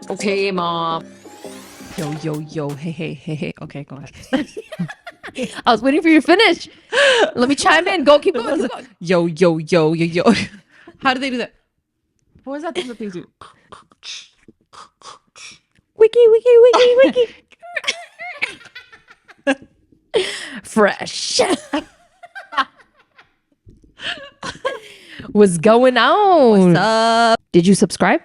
Okay, mom. Yo. Hey. Okay, go ahead. I was waiting for you to finish. Let me chime in. Go, keep going. Keep going. Yo. How do they do that? What was that thing that they do? Wiki. Fresh. What's going on? What's up? Did you subscribe?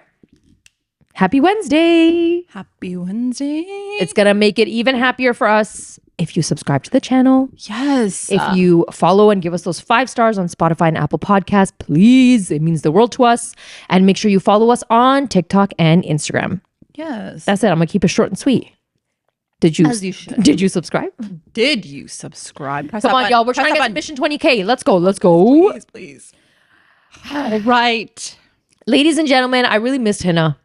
Happy Wednesday. Happy Wednesday. It's going to make it even happier for us if you subscribe to the channel. Yes. If you follow and give us those 5 stars on Spotify and Apple Podcasts, please. It means the world to us. And make sure you follow us on TikTok and Instagram. Yes. That's it. I'm going to keep it short and sweet. Did you? As you should. Did you subscribe? Did you subscribe? Press Come that on, button. y'all. We're Press trying to that get to button. Mission 20K. Let's go. Please. All right. Ladies and gentlemen, I really missed Hina.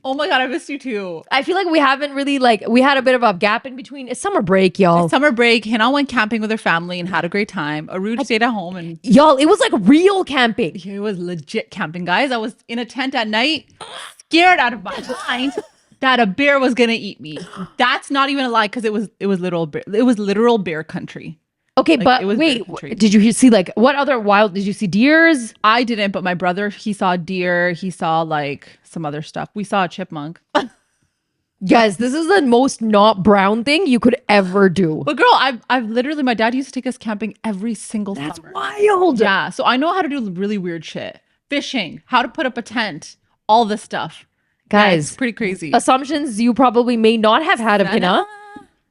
Oh my God, I missed you too. I feel like we haven't really we had a bit of a gap in between. It's summer break, y'all. Summer break, Hina went camping with her family and had a great time. Uruje stayed at home and Y'all, it was like real camping. it was legit camping, guys. I was in a tent at night, scared out of my mind that a bear was gonna eat me. That's not even a lie, because it was literal bear country. Okay, but it was wait, bear country. did you see what other wild, did you see deers? I didn't, but my brother, he saw deer, he saw like some other stuff. We saw a chipmunk. Guys, this is the most not brown thing you could ever do. But girl, I've literally, my dad used to take us camping every single That's summer. wild. Yeah, so I know how to do really weird shit. Fishing, how to put up a tent, all this stuff. Guys, It's pretty crazy. assumptions you probably may not have had of Hina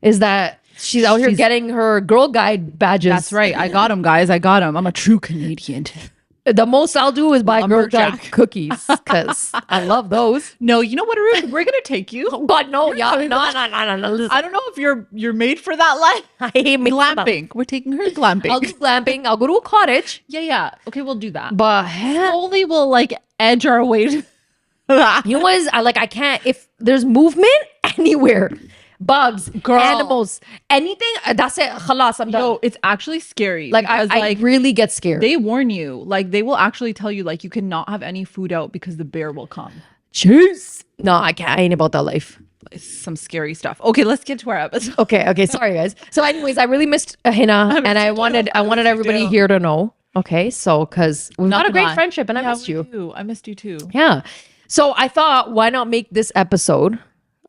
is that she's out here getting her Girl Guide badges. That's right. I got him, guys. I got him. I'm a true Canadian. The most I'll do is buy Girl Guide Lumberjack. cookies because I love those. No, you know what, Arun? We're gonna take you. Oh God, no, yeah, no. Listen, I don't know if you're made for that life. I hate me Glamping. We're taking her glamping. I'll do glamping. I'll go to a cottage, Yeah. Okay, we'll do that. but Slowly we'll like edge our way to that. you know what is I can't, if there's movement anywhere, bugs, Girl. animals, anything. That's it. Khalas, I'm done. No, it's actually scary. Like because, I really get scared. they warn you. Like they will actually tell you like you cannot have any food out because the bear will come. Jeez. No, I can't. I ain't about that life. It's some scary stuff. Okay, let's get to our episode. Okay. Sorry, guys. So, anyways, I really missed Hina, and I wanted everybody here to know. Okay, so because we've got a great friendship, and I missed you. I missed you too. Yeah. So I thought, why not make this episode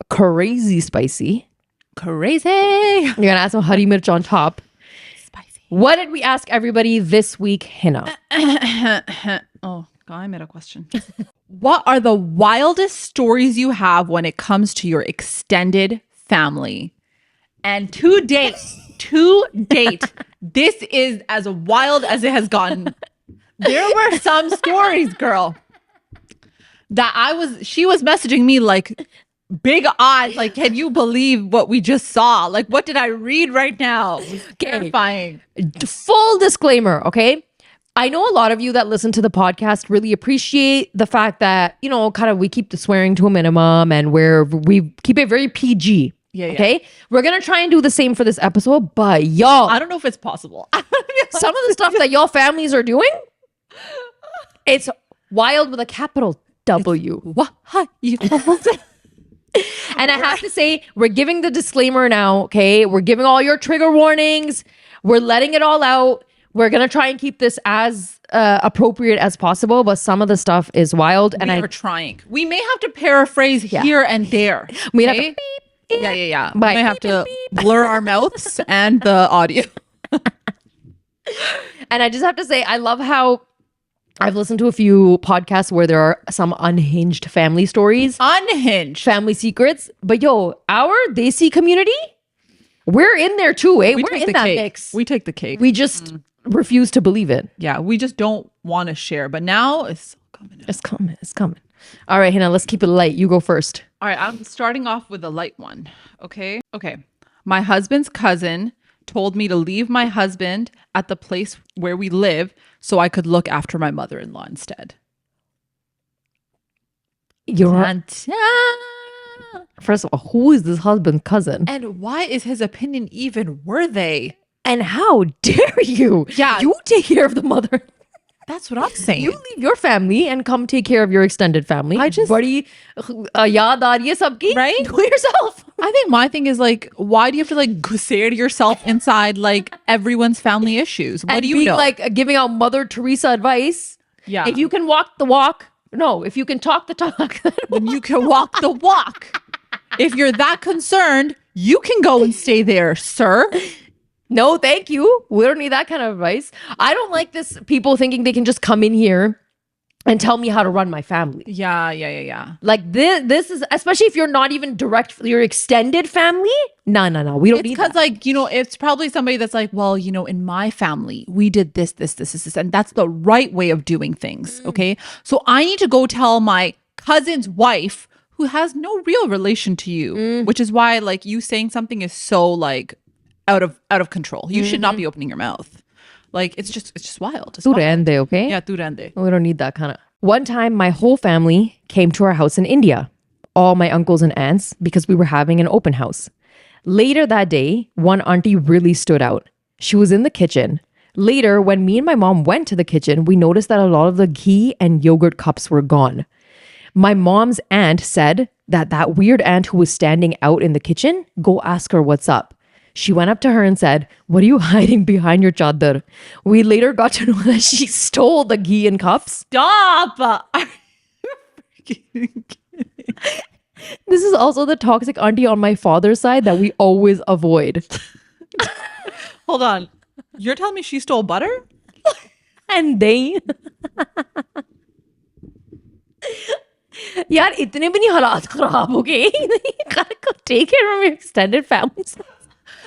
crazy spicy? Crazy. You're gonna add some honey mirch on top. Spicy. What did we ask everybody this week, Hina? Oh, God, I made a question. What are the wildest stories you have when it comes to your extended family? And to date, this is as wild as it has gotten. There were some stories, girl, that she was messaging me like big eyes, like, can you believe what we just saw? Like, what did I read right now? Terrifying. Full disclaimer, okay? I know a lot of you that listen to the podcast really appreciate the fact that, kind of we keep the swearing to a minimum and we keep it very PG. Yeah. Okay? We're going to try and do the same for this episode, but y'all, I don't know if it's possible. some of the stuff that y'all families are doing, it's wild with a capital W. And I have to say, we're giving the disclaimer now, okay? We're giving all your trigger warnings. We're letting it all out. We're going to try and keep this as appropriate as possible, but some of the stuff is wild. We are trying. We may have to paraphrase here and there. We have okay? to beep. Yeah. We But may have to blur our mouths and the audio. And I just have to say, I love how I've listened to a few podcasts where there are some unhinged family stories, Unhinged. family secrets. But our Desi community, we're in there too, eh? We're in that cake. mix. We take the cake. We just refuse to believe it. Yeah, we just don't want to share. But now it's coming out. It's coming. All right, Hina, let's keep it light. You go first. All right, I'm starting off with a light one. Okay. My husband's cousin told me to leave my husband at the place where we live so I could look after my mother-in-law instead. First of all, who is this husband's cousin? And why is his opinion even worthy? And how dare you? Yeah. You take care of the mother. That's what I'm saying. You leave your family and come take care of your extended family. I just- बड़ी याद आ रही है सबकी. Right? Do it yourself. I think my thing is like, why do you have to like gussair yourself inside like everyone's family issues? What And do you being know? like giving out Mother Teresa advice. Yeah. If you can walk the walk, no. If you can talk the talk, then you can walk the walk. If you're that concerned, you can go and stay there, sir. no, thank you. We don't need that kind of advice. I don't like this. People thinking they can just come in here and tell me how to run my family. Yeah. Like this is, especially if you're not even direct, your extended family. No. We don't It's need because that. like, it's probably somebody that's like, well, in my family, we did this, and that's the right way of doing things. Okay. So I need to go tell my cousin's wife who has no real relation to you, which is why like you saying something is so like out of control. You should not be opening your mouth. Like it's just wild. It's wild. Okay? Yeah, turende. We don't need that kind of. One time, my whole family came to our house in India, all my uncles and aunts, because we were having an open house. Later that day, one auntie really stood out. She was in the kitchen. Later, when me and my mom went to the kitchen, we noticed that a lot of the ghee and yogurt cups were gone. My mom's aunt said that weird aunt who was standing out in the kitchen, go ask her what's up. She went up to her and said, what are you hiding behind your chadar? We later got to know that she stole the ghee and cups. Stop. Are you kidding? This is also the toxic auntie on my father's side that we always avoid. Hold on. You're telling me she stole butter? And they... यार इतने भी नहीं हालात खराब हो गए. Take care of your extended families.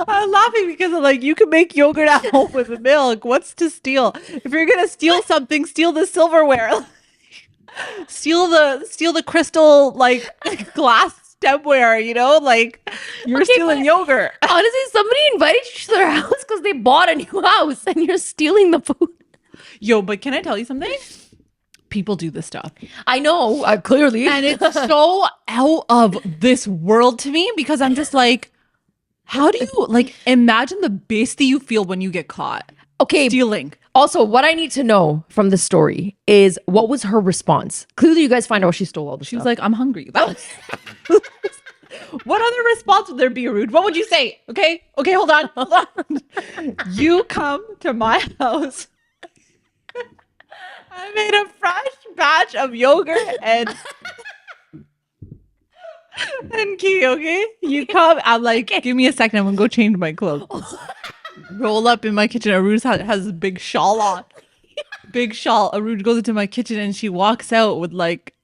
I'm laughing because of like you can make yogurt at home with milk. What's to steal? If you're gonna steal something, steal the silverware. steal the crystal like glass stemware, like you're stealing yogurt. Honestly, somebody invited you to their house because they bought a new house and you're stealing the food. Yo, but can I tell you something? People do this stuff. I know, clearly. And it's so out of this world to me because I'm just like, how do you like imagine the bestie you feel when you get caught? Okay. Stealing. Also, what I need to know from the story is what was her response? Clearly, you guys find out she stole all the stuff. She was like, I'm hungry. That was what other response would there be, Rude? What would you say? Okay, hold on. You come to my house. I made a fresh batch of yogurt and ghee, okay? You come, I'm like, give me a second, I'm gonna go change my clothes. Roll up in my kitchen. Aruj has a big shawl on. Big shawl. Aruj goes into my kitchen and she walks out with like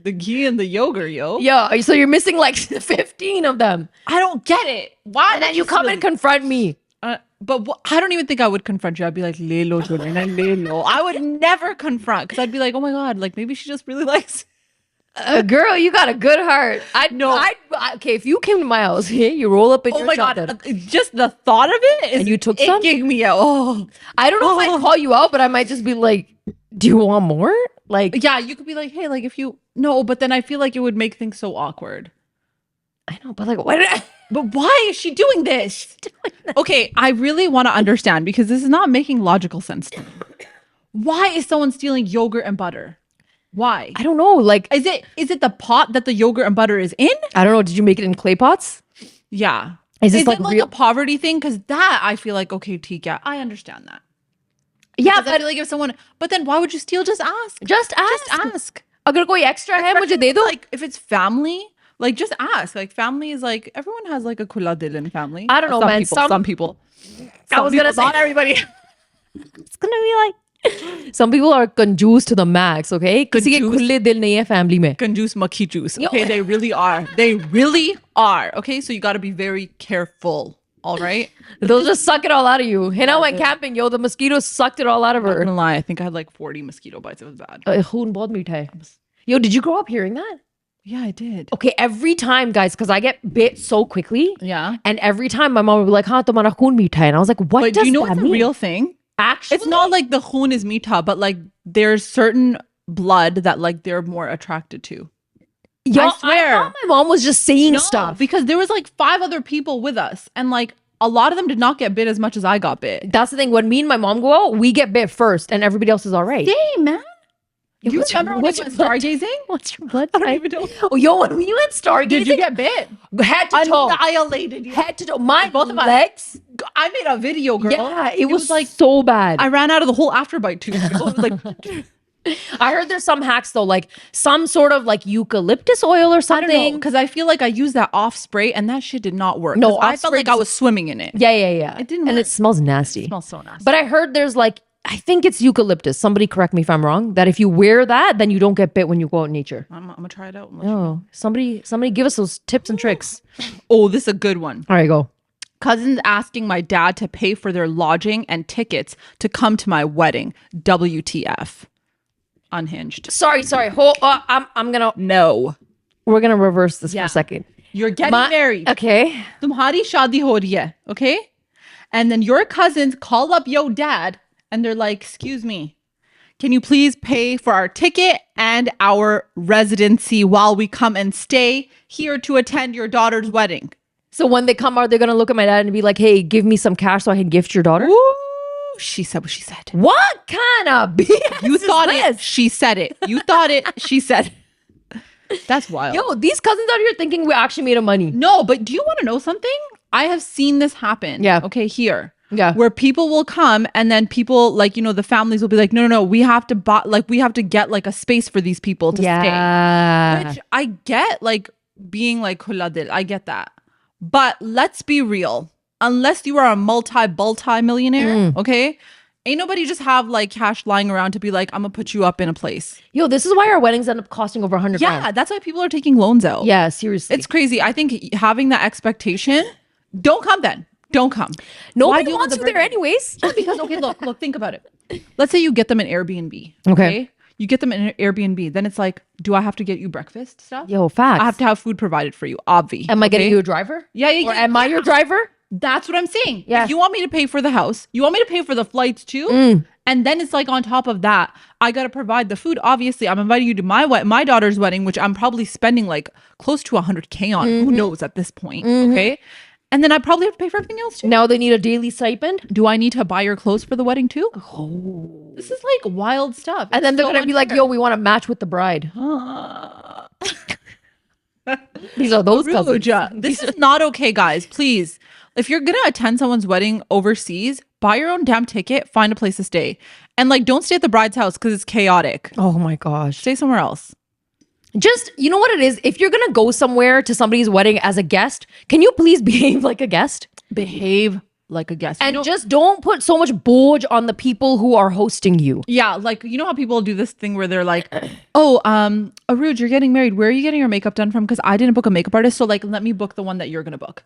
the ghee and the yogurt, yo. Yeah, so you're missing like 15 of them. I don't get it. Why? And then you come and confront me. But I don't even think I would confront you. I'd be like, le lo, le lo. I would never confront because I'd be like, oh my God, like maybe she just really likes. Girl, you got a good heart. Okay, if you came to my house, you roll up in your God, just the thought of it is, and you took it some? gave me a, I don't know if I'd call you out, but I might just be like, do you want more? Like, yeah, you could be like, hey, like if you, no, but then I feel like it would make things so awkward. I know, but like, what? But why is she doing this? Okay, I really want to understand because this is not making logical sense to me. Why is someone stealing yogurt and butter? Why? I don't know. Like, is it the pot that the yogurt and butter is in? I don't know. Did you make it in clay pots? Yeah. Is this it like a poverty thing? Because that I feel like, okay, Tika, I understand that. Yeah, but I feel like if someone, but then why would you steal? Just ask. Just ask. Agar koi extra hai, mujhe de do. Like if it's family, like just ask. Like family is like, everyone has like a khula dil in family. I don't know, man. Some people. I was gonna say not everybody. It's gonna be like, some people are conjuice to the max, okay? किसी के खुले दिल नहीं है family में. Conjuice makhi juice. Okay, they really are. They really are. Okay, so you got to be very careful. All right. They'll just suck it all out of you. Hina went camping, yo. The mosquitoes sucked it all out of I'm her. not gonna lie. I think I had like 40 mosquito bites. It was bad. Khoon bahut meetha hai. Yo, did you grow up hearing that? Yeah, I did. Okay, every time, guys, because I get bit so quickly. Yeah. And every time my mom would be like, "Haan, tumhara khoon meetha hai," and I was like, "What but does do you know that it's mean?" a real thing? Actually, it's not like the khoon is meetha, but like there's certain blood that like they're more attracted to. Yo, I swear. I thought my mom was just saying stuff because there was like 5 other people with us, and like a lot of them did not get bit as much as I got bit. That's the thing. When me and my mom go out, we get bit first, and everybody else is all right. Same, man. Yo, You what's remember when what's we went your blood- stargazing? What's your blood I don't type? even know. Oh, yo, when we went stargazing, Did you get bit? head to toe? Annihilated. You. Head to toe. My Both of us. legs. I made a video, girl. Yeah, it was like so bad. I ran out of the whole afterbite too. It was like I heard there's some hacks though, like some sort of like eucalyptus oil or I something. don't know because I feel like I used that off spray and that shit did not work. No, 'Cause I off felt spray like I was swimming in it. Yeah. It didn't and work. it smells nasty. It smells so nasty. But I heard there's like, I think it's eucalyptus. Somebody correct me if I'm wrong. That if you wear that, then you don't get bit when you go out in nature. I'm gonna try it out. And let you know. Oh, somebody give us those tips and tricks. Oh, this is a good one. All right, go. Cousins asking my dad to pay for their lodging and tickets to come to my wedding. WTF? Unhinged. Sorry. We're gonna reverse this for Yeah. a second. You're getting married. Okay. Tumhari shadi ho rahi hai, okay? And then your cousins call up your dad and they're like, excuse me, can you please pay for our ticket and our residency while we come and stay here to attend your daughter's wedding? So when they come out, they're gonna look at my dad and be like, "Hey, give me some cash so I can gift your daughter." Ooh, she said what she said. What kind of BS You is thought this? it, she said it. You thought it, she said it. That's wild. Yo, these cousins out here thinking we actually made a money. No, but do you want to know something? I have seen this happen. Yeah. Okay, here. Yeah. Where people will come and then people like, you know, the families will be like, no, we have to buy, like, we have to get like a space for these people to stay. Which I get, like, being like, "Khula dil," I get that. But let's be real. Unless you are a multi-millionaire, okay? Ain't nobody just have like cash lying around to be like, I'm gonna put you up in a place. Yo, this is why our weddings end up costing over 100 Yeah, grand. that's why people are taking loans out. Yeah, seriously. It's crazy. I think having that expectation, don't come then. Don't come. Nobody deal wants with you the there burden? anyways. Because, okay, look, think about it. Let's say you get them an Airbnb. Okay. You get them an Airbnb. Then it's like, do I have to get you breakfast stuff? Yo, facts. I have to have food provided for you, obvi. Am I getting okay? you a driver? Yeah. Or am I your driver? That's what I'm saying. Yeah. If you want me to pay for the house, you want me to pay for the flights too. And then it's like on top of that, I got to provide the food. Obviously, I'm inviting you to my daughter's wedding, which I'm probably spending like close to 100K on. Who knows at this point? Okay. And then I probably have to pay for everything else too. Now they need a daily stipend. Do I need to buy your clothes for the wedding too? Oh, this is like wild stuff. And then they're going to be like, yo, we want to match with the bride. These are those cousins. This is not okay, guys. Please, if you're gonna attend someone's wedding overseas, buy your own damn ticket, find a place to stay, and like don't stay at the bride's house because it's chaotic. Oh my gosh. Stay somewhere else. Just, you know what it is? If you're going to go somewhere to somebody's wedding as a guest, can you please behave like a guest? Behave like a guest. And just don't put so much boj on the people who are hosting you. Yeah, like you know how people do this thing where they're like, "Oh, Uruje, you're getting married. Where are you getting your makeup done from? Because I didn't book a makeup artist, so like let me book the one that you're gonna book."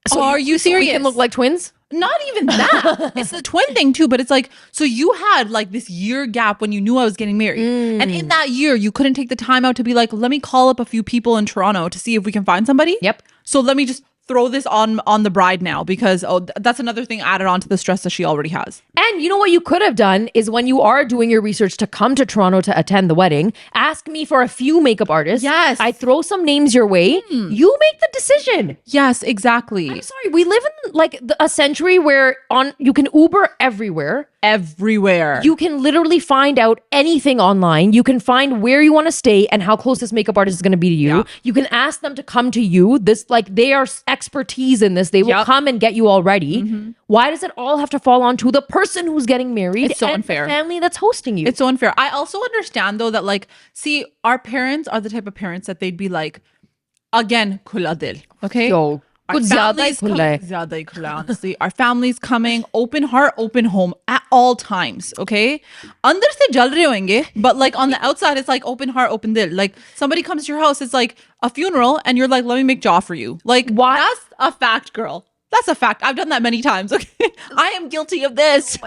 So are you serious? We can look like twins? Not even that. It's the twin thing too, but it's like, so you had like this year gap when you knew I was getting married. And in that year, you couldn't take the time out to be like, let me call up a few people in Toronto to see if we can find somebody. Yep. So let me just throw this on the bride now because that's another thing added on to the stress that she already has. And you know what you could have done is when you are doing your research to come to Toronto to attend the wedding, ask me for a few makeup artists. Yes. I throw some names your way. You make the decision. Yes, exactly. I'm sorry. We live in like a century where you can Uber everywhere. Everywhere. You can literally find out anything online. You can find where you want to stay and how close this makeup artist is going to be to you. Yeah. You can ask them to come to you. This, like, they are expertise in this. They will come and get you all ready. Why does it all have to fall onto the person who's getting married? It's so and unfair. The family that's hosting you. It's so unfair. I also understand though that like, see, our parents are the type of parents that they'd be like, again, khula dil. Okay. Yo, Our kuch zyada hi family's khula coming, hai. zyada hi khula, honestly. Our family's coming, open heart, open home at all times. Okay. Andar se jal rahe hoenge, but like on the outside, it's like open heart, open dil. Like somebody comes to your house, it's like a funeral, and you're like, let me make jaw for you. Like, Why- That's a fact, girl. That's a fact. I've done that many times. Okay. I am guilty of this.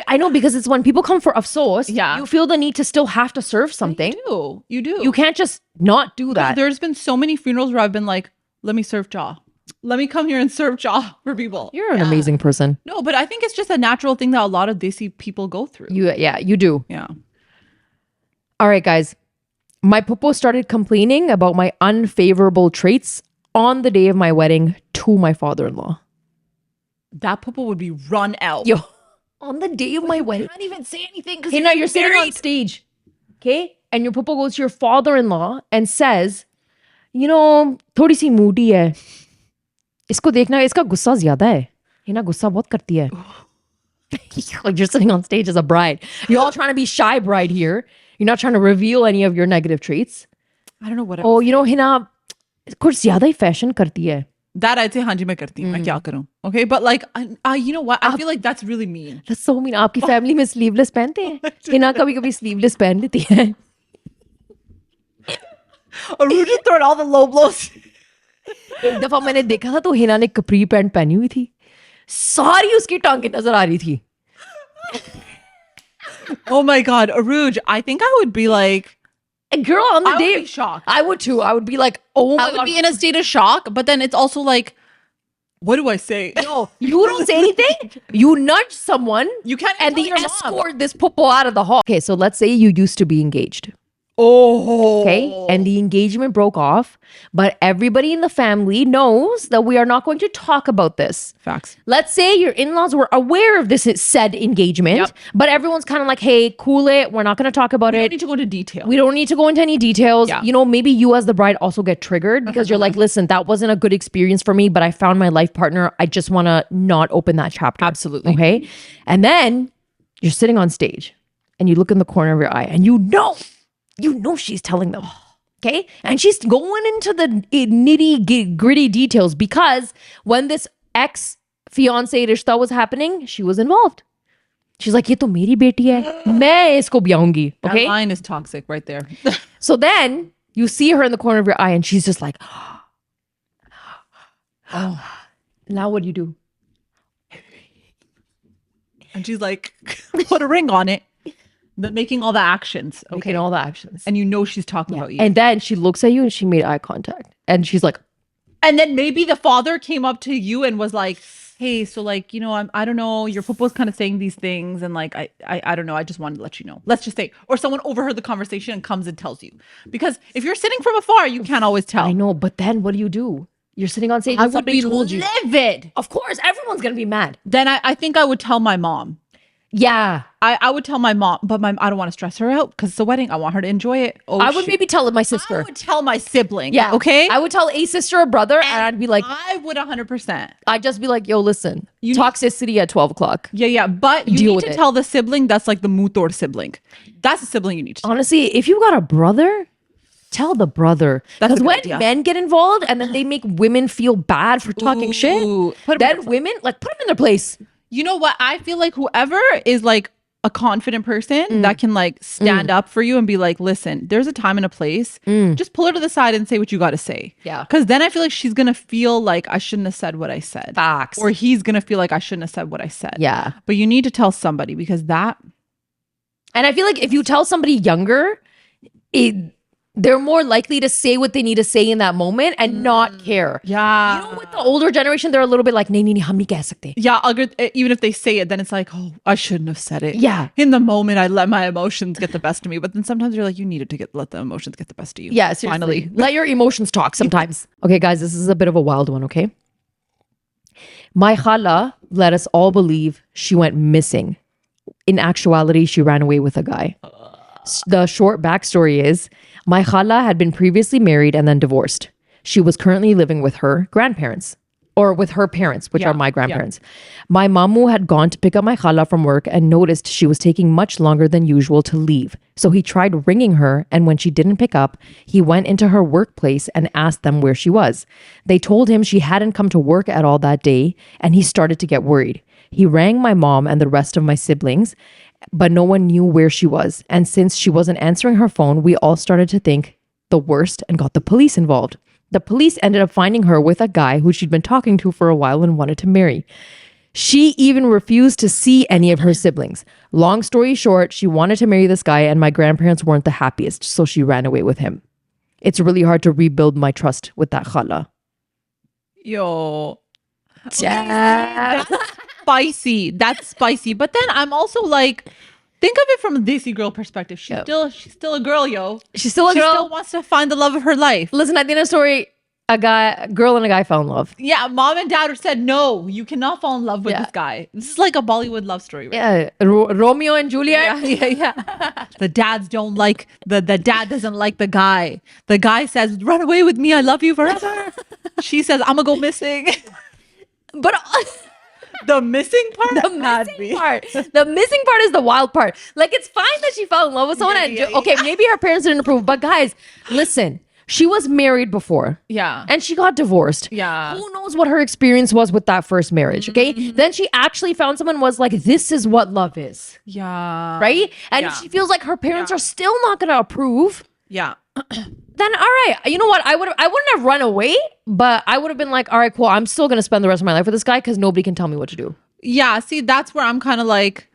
I know, because it's when people come for afsos, Yeah. you feel the need to still have to serve something. You do. You can't just not do that. There's been so many funerals where I've been like, let me serve jaw. Let me come here and serve jaw for people. You're an amazing person. No, but I think it's just a natural thing that a lot of Desi people go through. You do. Yeah. All right, guys. My Phupo started complaining about my unfavorable traits on the day of my wedding to my father-in-law. That Phupo would be run out. Yo, on the day of my You wedding. can't even say anything because Hina, you're sitting on stage. Okay? And your Phupo goes to your father-in-law and says, you know, थोड़ी सी moody है. इसको देखना, इसका गुस्सा ज़्यादा है. Hina गुस्सा बहुत करती है. Like you're sitting on stage as a bride. You're all trying to be shy bride here. You're not trying to reveal any of your negative traits. I don't know what. Oh, you know, Hina कुछ ज़्यादा ही fashion करती है. That I'd say, हाँ जी मैं करती हूँ. मैं क्या करूँ? Okay, but like, you know what? I feel like that's really mean. That's so mean. आपकी family में sleeveless पहनते हैं? Hina कभी-कभी sleeveless पहन लेती है. Uruje throwing all the low blows. एक दफा मैंने देखा था तो हिना ने कपरी पैंट पहनी हुई थी. सारी उसकी टांगें नजर आ रही थी. Oh my God, Uruje, I think I would be like, And girl, on the I day, would be shocked. I would too. I would be like, oh my I would God. be in a state of shock, but then it's also like, what do I say? No, you don't say anything. You nudge someone. You can't And tell they your mom. escort this Phupo out of the hall. Okay, so let's say you used to be engaged. Oh. Okay. And the engagement broke off, but everybody in the family knows that we are not going to talk about this. Facts. Let's say your in-laws were aware of this said engagement, Yep. but everyone's kind of like, hey, cool it. We're not going to talk about We don't it. need to go into detail. We don't need to go into any details. Yeah. You know, maybe you as the bride also get triggered because you're like, listen, that wasn't a good experience for me, but I found my life partner. I just want to not open that chapter. Absolutely. Okay. And then you're sitting on stage and you look in the corner of your eye and you know she's telling them. Okay. And she's going into the nitty gritty details because when this ex-fiance rishta was happening, she was involved. She's like, ye to meri beti hai. Main isko byaungi. Okay. That line is toxic right there. So then you see her in the corner of your eye and she's just like, Oh. now what do you do? And she's like, put a ring on it. Making all the actions. Okay. Making all the actions. And you know she's talking about you. And then she looks at you and she made eye contact. And she's like, And then maybe the father came up to you and was like, hey, so like, you know, I don't know, your Phupo's kind of saying these things. And like, I don't know. I just wanted to let you know. Let's just say, or someone overheard the conversation and comes and tells you. Because if you're sitting from afar, you can't always tell. I know, but then what do? You're sitting on stage I and would somebody be told you. livid. Of course, everyone's going to be mad. Then I think I would tell my mom. Yeah. I would tell my mom, but I don't want to stress her out because it's a wedding. I want her to enjoy it. Oh, I would shit. maybe tell my sister. I would tell my sibling. Yeah. Okay. I would tell a sister or brother and I'd be like, I would 100%. I'd just be like, yo, listen, You- toxicity at 12 o'clock. Yeah. But you Deal need with to it. tell the sibling that's like the mutor sibling. That's a sibling you need to tell. Honestly, if you got a brother, tell the brother. That's a Because good when idea. men get involved and then they make women feel bad for talking shit, Ooh. Put 'em in then their women, like, put them in their place. You know what? I feel like whoever is like a confident person that can like stand up for you and be like, listen, there's a time and a place. Just pull her to the side and say what you got to say. Yeah. Because then I feel like she's going to feel like I shouldn't have said what I said. Facts. Or he's going to feel like I shouldn't have said what I said. Yeah. But you need to tell somebody because that. And I feel like if you tell somebody younger, they're more likely to say what they need to say in that moment and not care. Yeah. You know, with the older generation, they're a little bit like, nahi, hum nahi keh sakte. Yeah, even if they say it, then it's like, oh, I shouldn't have said it. Yeah. In the moment, I let my emotions get the best of me. But then sometimes you're like, you needed to let the emotions get the best of you. Yeah, seriously. Finally. Let your emotions talk sometimes. Okay, guys, this is a bit of a wild one, okay? My Khala let us all believe she went missing. In actuality, she ran away with a guy. The short backstory is my Khala had been previously married and then divorced. She was currently living with her grandparents or with her parents, which Yeah, are my grandparents. My Mamee had gone to pick up my Khala from work and noticed she was taking much longer than usual to leave. So he tried ringing her, and when she didn't pick up, he went into her workplace and asked them where she was. They told him she hadn't come to work at all that day, and he started to get worried. He rang my mom and the rest of my siblings, but no one knew where she was. And since she wasn't answering her phone, we all started to think the worst and got the police involved. The police ended up finding her with a guy who she'd been talking to for a while and wanted to marry. She even refused to see any of her siblings. Long story short, she wanted to marry this guy and my grandparents weren't the happiest, so she ran away with him. It's really hard to rebuild my trust with that Khala. Yo. Yeah. That's spicy. That's spicy. But then I'm also like, think of it from a Desi girl perspective. She's still a girl, yo. She's still a She girl. still wants to find the love of her life. Listen, at the end of the story, a girl and a guy fell in love. Yeah, mom and dad said, no, you cannot fall in love with this guy. This is like a Bollywood love story. Right? Yeah, Romeo and Juliet. Yeah. The dads don't like, the dad doesn't like the guy. The guy says, run away with me. I love you forever. She says, I'm going to go missing. But the missing part? The missing part is the wild part. Like, it's fine that she fell in love with someone. Okay, maybe her parents didn't approve. But guys, listen. She was married before. Yeah. And she got divorced. Yeah. Who knows what her experience was with that first marriage, okay? Then she actually found someone who was like, this is what love is. Yeah. Right? And if she feels like her parents are still not going to approve. Yeah. Then all right. You know what? I wouldn't have run away, but I would have been like, all right, cool. I'm still going to spend the rest of my life with this guy because nobody can tell me what to do. Yeah. See, that's where I'm kind of like,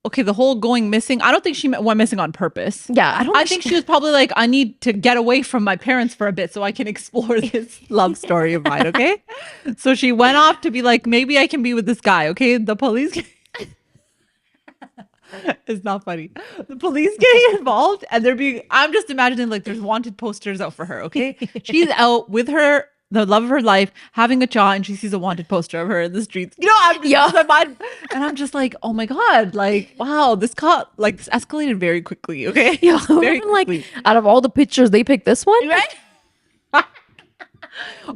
okay, the whole going missing, I don't think she went missing on purpose. Yeah, I think she was probably like, I need to get away from my parents for a bit so I can explore this love story of mine, okay? So she went off to be like, maybe I can be with this guy, okay? The police it's not funny. The police getting involved and I'm just imagining like there's wanted posters out for her, okay? She's out with the love of her life, having a chaw, and she sees a wanted poster of her in the streets. You know, I'm just like, oh my God, like, wow, this escalated very quickly, okay? Yeah, very quickly. Like, out of all the pictures, they picked this one? Right?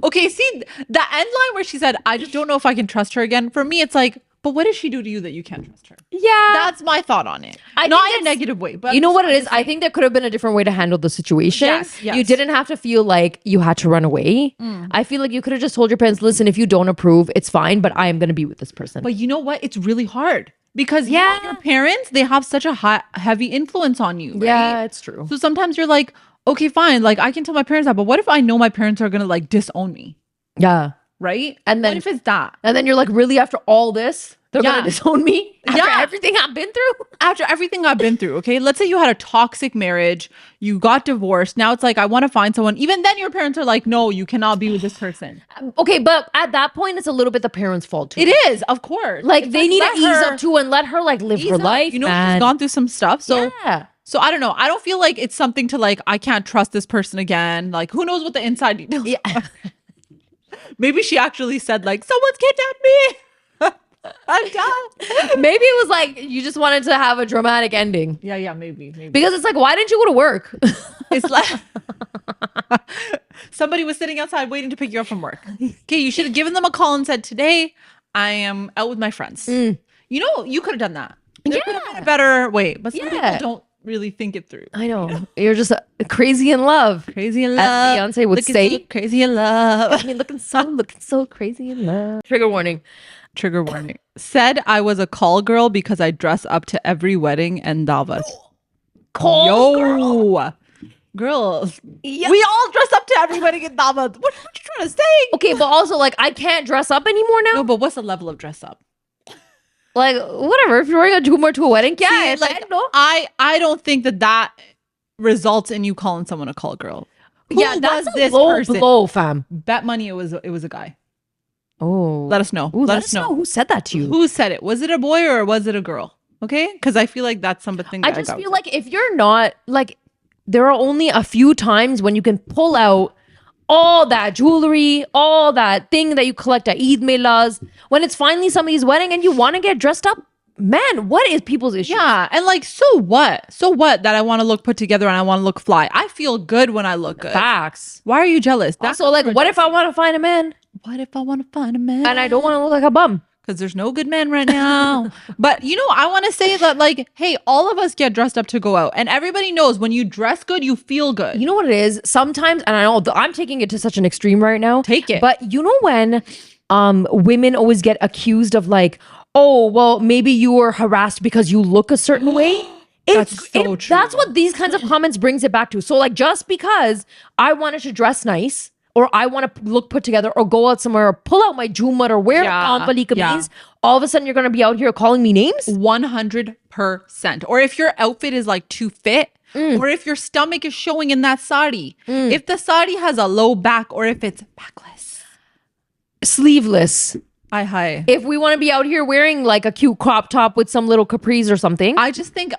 Okay, see, the end line where she said, I just don't know if I can trust her again. For me, it's like, but what did she do to you that you can't trust her? Yeah. That's my thought on it. Not in a negative way, but you know what it is? I think there could have been a different way to handle the situation. Yes. You didn't have to feel like you had to run away. I feel like you could have just told your parents, listen, if you don't approve, it's fine, but I am going to be with this person. But you know what? It's really hard because you know, your parents, they have such a heavy influence on you. Right? Yeah, it's true. So sometimes you're like, okay, fine. Like I can tell my parents that, but what if I know my parents are going to like disown me? Yeah. Right? And then what if it's that? And then you're like, really, after all this, they're going to disown me? After everything I've been through? After everything I've been through, okay? Let's say you had a toxic marriage, you got divorced. Now it's like, I want to find someone. Even then your parents are like, no, you cannot be with this person. Okay, but at that point, it's a little bit the parents' fault too. It is, of course. Like, they need to ease up too and let her like live her life. You know, she's gone through some stuff. So yeah. So I don't know. I don't feel like it's something to like, I can't trust this person again. Like, who knows what the inside details are. Maybe she actually said like, someone's kidnapped me. I'm done. Maybe it was like you just wanted to have a dramatic ending. Yeah, maybe. Because it's like, why didn't you go to work? It's like somebody was sitting outside waiting to pick you up from work. Okay, you should have given them a call and said, today I am out with my friends. You know, you could have done that. There could have been a better way, but some people don't really think it through. I know. You're just crazy in love. Crazy in love. As Beyonce would say. So crazy in love. I mean, looking so crazy in love. Trigger warning. Said I was a call girl because I dress up to every wedding and davat. Girls. Yeah. We all dress up to every wedding and davat. What you trying to say? Okay, but also like I can't dress up anymore now. No, but what's the level of dress up? Like whatever. If you're wearing a jhumar to a wedding, yeah. Like I don't think that results in you calling someone a call girl. Who that's was this low person? Blow, fam. Bet money it was a guy. Oh, let us know. Let us know who said that to you. Who said it? Was it a boy or was it a girl? Okay, because I feel like that's something. I just feel like if you're not like, there are only a few times when you can pull out all that jewelry, all that thing that you collect at Eid Melas, when it's finally somebody's wedding and you want to get dressed up. Man, what is people's issue? Yeah, and like, so what that I want to look put together and I want to look fly. I feel good when I look good. Facts. Why are you jealous? That's also like, what if I want to find a man? What if I want to find a man? And I don't want to look like a bum. Because there's no good men right now. But, you know, I want to say that, like, hey, all of us get dressed up to go out. And everybody knows when you dress good, you feel good. You know what it is? Sometimes, and I know I'm taking it to such an extreme right now. Take it. But you know when women always get accused of like, oh, well, maybe you were harassed because you look a certain way. That's so true. That's what these kinds of comments brings it back to. So like, just because I wanted to dress nice, or I want to look put together, or go out somewhere, or pull out my jhumar, or wear kampali kameez, all of a sudden you're going to be out here calling me names? 100%. Or if your outfit is like too fit, or if your stomach is showing in that sari, if the sari has a low back, or if it's backless, sleeveless. Hi. If we want to be out here wearing like a cute crop top with some little capris or something. I just think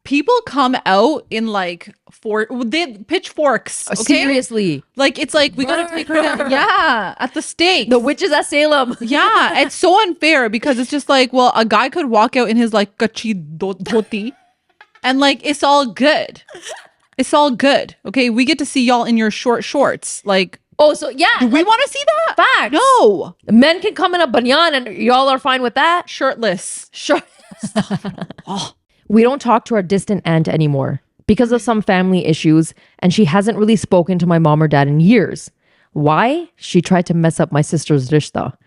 people come out in like they pitchforks. Okay? Seriously. Like it's like we gotta take her down. Yeah, at the stake. The witches at Salem. Yeah, it's so unfair because it's just like, well, a guy could walk out in his like kachi dhoti and like it's all good. It's all good. Okay, we get to see y'all in your short shorts. Like, Oh, so yeah. do we want to see that? Facts. No. Men can come in a banyan and y'all are fine with that? Shirtless. Sure. Oh. We don't talk to our distant aunt anymore because of some family issues, and she hasn't really spoken to my mom or dad in years. Why? She tried to mess up my sister's rishta.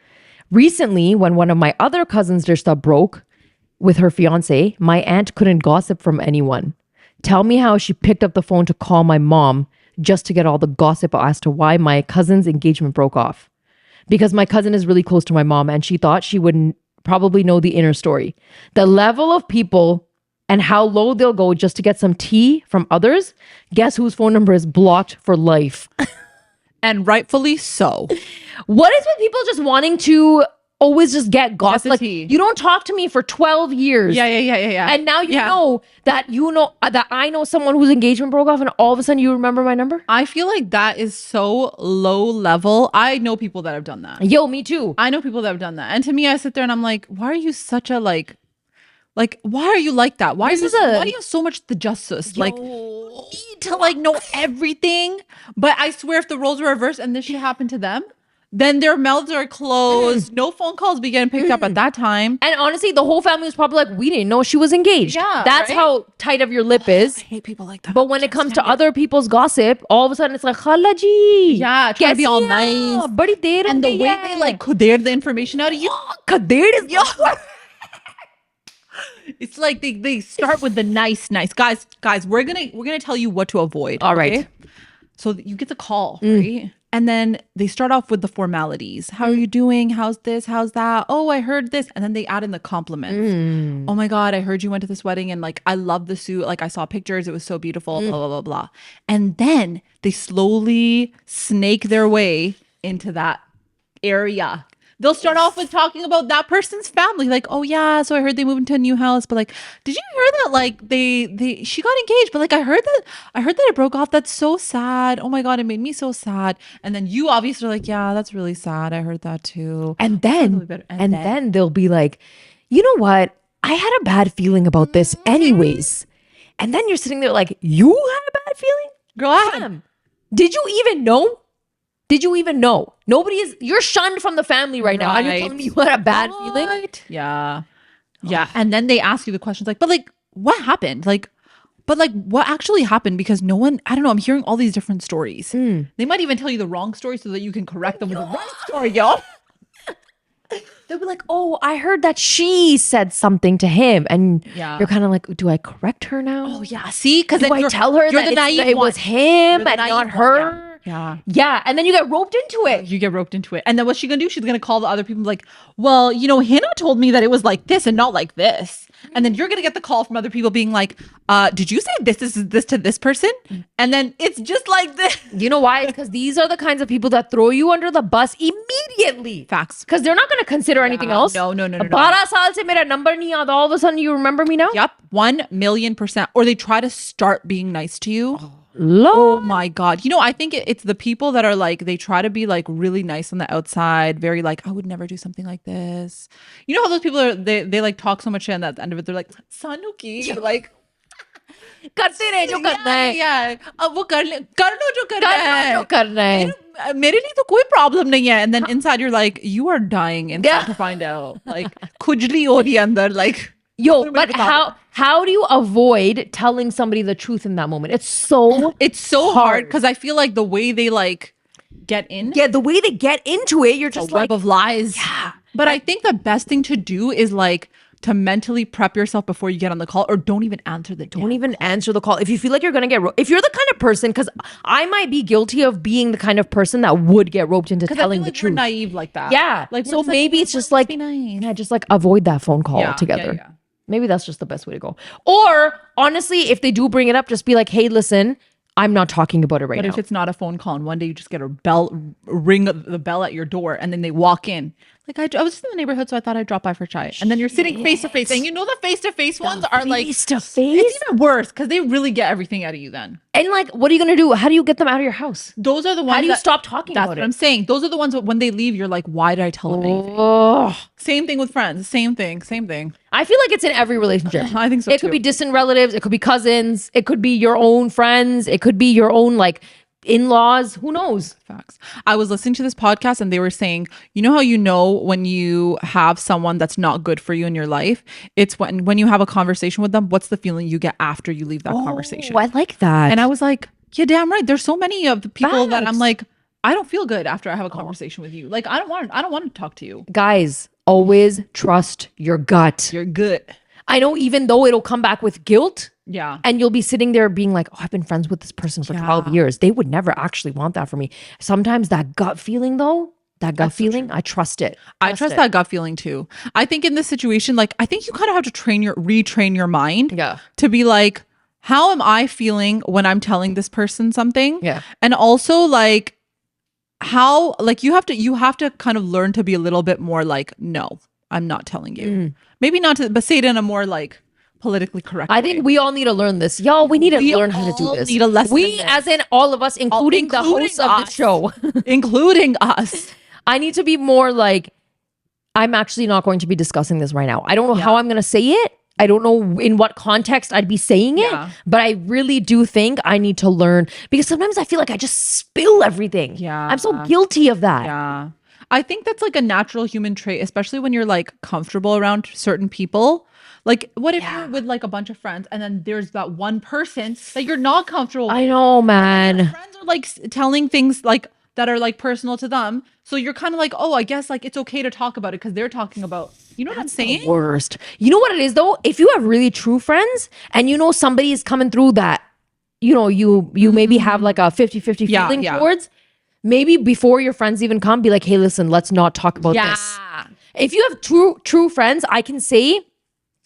Recently, when one of my other cousins' rishta broke with her fiance, my aunt couldn't gossip from anyone. Tell me how she picked up the phone to call my mom just to get all the gossip as to why my cousin's engagement broke off. Because my cousin is really close to my mom and she thought she would probably know the inner story. The level of people and how low they'll go just to get some tea from others. Guess whose phone number is blocked for life? And rightfully so. What is with people just wanting to always just get gossip? Like, tea. you don't talk to me for 12 years. Yeah. And now you know that that I know someone whose engagement broke off and all of a sudden you remember my number? I feel like that is so low level. I know people that have done that. Yo, me too. I know people that have done that. And to me, I sit there and I'm like, why are you such a like, why are you like that? Why do you have so much the justice? Like, you need to like know everything. But I swear if the roles were reversed and this shit happened to them, then their mouths are closed. No phone calls be getting picked up at that time. And honestly, the whole family was probably like, we didn't know she was engaged. Yeah, That's right? how tight of your lip is. I hate people like that. But when it comes to other people's gossip, all of a sudden it's like, Khala ji. Yeah, try to be all nice. Badi der And the ho way gayi they hai. like khudair the information out of you. Khader is It's like they start with the nice. Guys, we're gonna tell you what to avoid. All right. So that you get the call, right? And then they start off with the formalities. How are you doing? How's this? How's that? Oh, I heard this. And then they add in the compliments. Oh my God, I heard you went to this wedding and like I love the suit. Like I saw pictures. It was so beautiful. Blah, blah, blah, blah. And then they slowly snake their way into that area. They'll start off with talking about that person's family. Like, oh yeah, so I heard they moved into a new house. But like, did you hear that? Like she got engaged, but like I heard that it broke off. That's so sad. Oh my God, it made me so sad. And then you obviously are like, yeah, that's really sad. I heard that too. And then they'll be like, you know what? I had a bad feeling about this anyways. And then you're sitting there like, you had a bad feeling? Girl, Fam, did you even know? Did you even know? You're shunned from the family right now. And you're telling me you had a bad feeling? Yeah. Yeah. And then they ask you the questions like, but like, what happened? Like, but like, what actually happened? Because no one, I don't know, I'm hearing all these different stories. They might even tell you the wrong story so that you can correct them with the right story, yo. They'll be like, oh, I heard that she said something to him. And you're kind of like, do I correct her now? Oh, yeah. See? Because do I tell her that it was him and not her? Yeah. And then you get roped into it. You get roped into it. And then what's she gonna do? She's gonna call the other people like, well, you know, Hina told me that it was like this and not like this. And then you're gonna get the call from other people being like, did you say this to this person? And then it's just like this. You know why? It's because these are the kinds of people that throw you under the bus immediately. Facts. Because they're not gonna consider anything else. No. 12 saal se mera number nahi aata. All of a sudden you remember me now? Yep. 1,000,000%. Or they try to start being nice to you. Lord. Oh my God. You know, I think it's the people that are like, they try to be like really nice on the outside, very like, I would never do something like this. You know how those people are, they like talk so much shit and at the end of it, they're like, Sanuki, like, करते रहे जो करना है. Yeah. अब वो कर लो जो करना है. है. मेरे लिए तो कोई problem नहीं है. And then inside you're like, you are dying inside to find out. Like, खुजली हो रही है अंदर, like. Yo, but how do you avoid telling somebody the truth in that moment? It's so hard because I feel like the way they like get in. Yeah, the way they get into it, you're just a web of lies. Yeah. But I think the best thing to do is like to mentally prep yourself before you get on the call, or don't even answer the call. Don't even answer the call. If you feel like you're going to get if you're the kind of person, because I might be guilty of being the kind of person that would get roped into telling the truth. We're naive like that. Yeah. Like, so maybe it's just like, nice. just like avoid that phone call altogether. Yeah. Maybe that's just the best way to go. Or honestly, if they do bring it up, just be like, hey, listen, I'm not talking about it right now. But if it's not a phone call and one day you just get ring the bell at your door and then they walk in, Like I was just in the neighborhood, so I thought I'd drop by for chai. And then you're sitting face to face, and you know the face to face ones are like face to it's face. even worse because they really get everything out of you. Then And like, what are you gonna do? How do you get them out of your house? those are the ones. How do you stop talking That's about what it? I'm saying. Those are the ones that when they leave, you're like, why did I tell them anything? Oh, Same thing with friends. Same thing. Same thing. I feel like it's in every relationship. I think so. It could be distant relatives. It could be cousins. It could be your own friends. It could be your own like in-laws. Who knows? Facts. I was listening to this podcast and they were saying, you know how you know when you have someone that's not good for you in your life? It's when you have a conversation with them, what's the feeling you get after you leave that conversation? Oh, I like that. And I was like, yeah, damn right. There's so many of the people that I'm Facts. like, I don't feel good after I have a conversation with you. Like I don't want to talk to you. Guys, always trust your gut. You're good. I know even though it'll come back with guilt Yeah. and you'll be sitting there being like, oh, I've been friends with this person for 12 years. They would never actually want that for me. Sometimes that gut feeling though, I trust it. I trust that gut feeling too. I think in this situation, like I think you kind of have to retrain your mind Yeah. to be like, how am I feeling when I'm telling this person something? Yeah. And also like how like you have to kind of learn to be a little bit more like, no, I'm not telling you. Maybe not to, but say it in a more like politically correct I way. think we all need to learn this. Y'all, we need to learn how to do all this. need a lesson We, in this. as in all of us, including the hosts of the us. show. including us. I need to be more like, I'm actually not going to be discussing this right now. I don't know how I'm going to say it. I don't know in what context I'd be saying it, Yeah. but I really do think I need to learn because sometimes I feel like I just spill everything. Yeah. I'm so guilty of that. Yeah. I think that's like a natural human trait, especially when you're like comfortable around certain people. Like, what if you're with like a bunch of friends and then there's that one person that you're not comfortable with? I know, man. Friends are like telling things like that are like personal to them. So you're kind of like, oh, I guess like it's okay to talk about it because they're talking about, you know what I'm saying? Worst. You know what it is though? If you have really true friends and you know somebody is coming through that, you know, you maybe have like a 50-50 Yeah, feeling yeah. towards, maybe before your friends even come, be like, hey, listen, let's not talk about this. If you have true friends, I can say,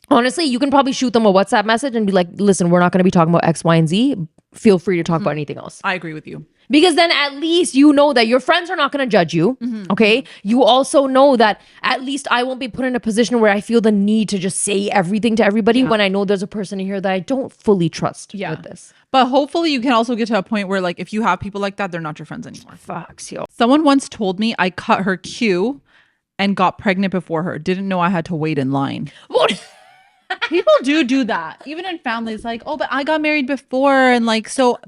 honestly, you can probably shoot them a WhatsApp message and be like, listen, we're not going to be talking about X, Y, and Z. Feel free to talk about anything else. I agree with you. Because then at least you know that your friends are not going to judge you. Okay. You also know that at least I won't be put in a position where I feel the need to just say everything to everybody when I know there's a person in here that I don't fully trust with this. But hopefully you can also get to a point where like if you have people like that, they're not your friends anymore. Fucks, yo. Someone once told me I cut her queue and got pregnant before her. Didn't know I had to wait in line. What? People do that. Even in families, like, oh, but I got married before. And like, so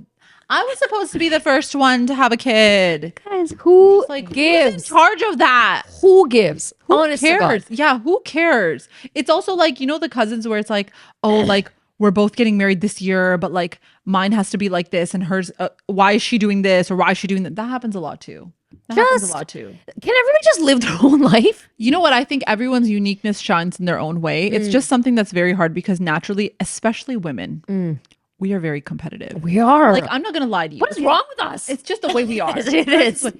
I was supposed to be the first one to have a kid. Guys, who Like, who's in gives? charge of that? Who gives? Who Honest to God. cares? Yeah, who cares? It's also like, you know, the cousins where it's like, oh, like we're both getting married this year, but like mine has to be like this and hers, why is she doing this or why is she doing that? That happens a lot too. That happens a lot too. Can everybody just live their own life? You know what? I think everyone's uniqueness shines in their own way. It's just something that's very hard because naturally, especially women, we are very competitive. We are. Like, I'm not going to lie to you. what is wrong with us? It's just the way we are. It is.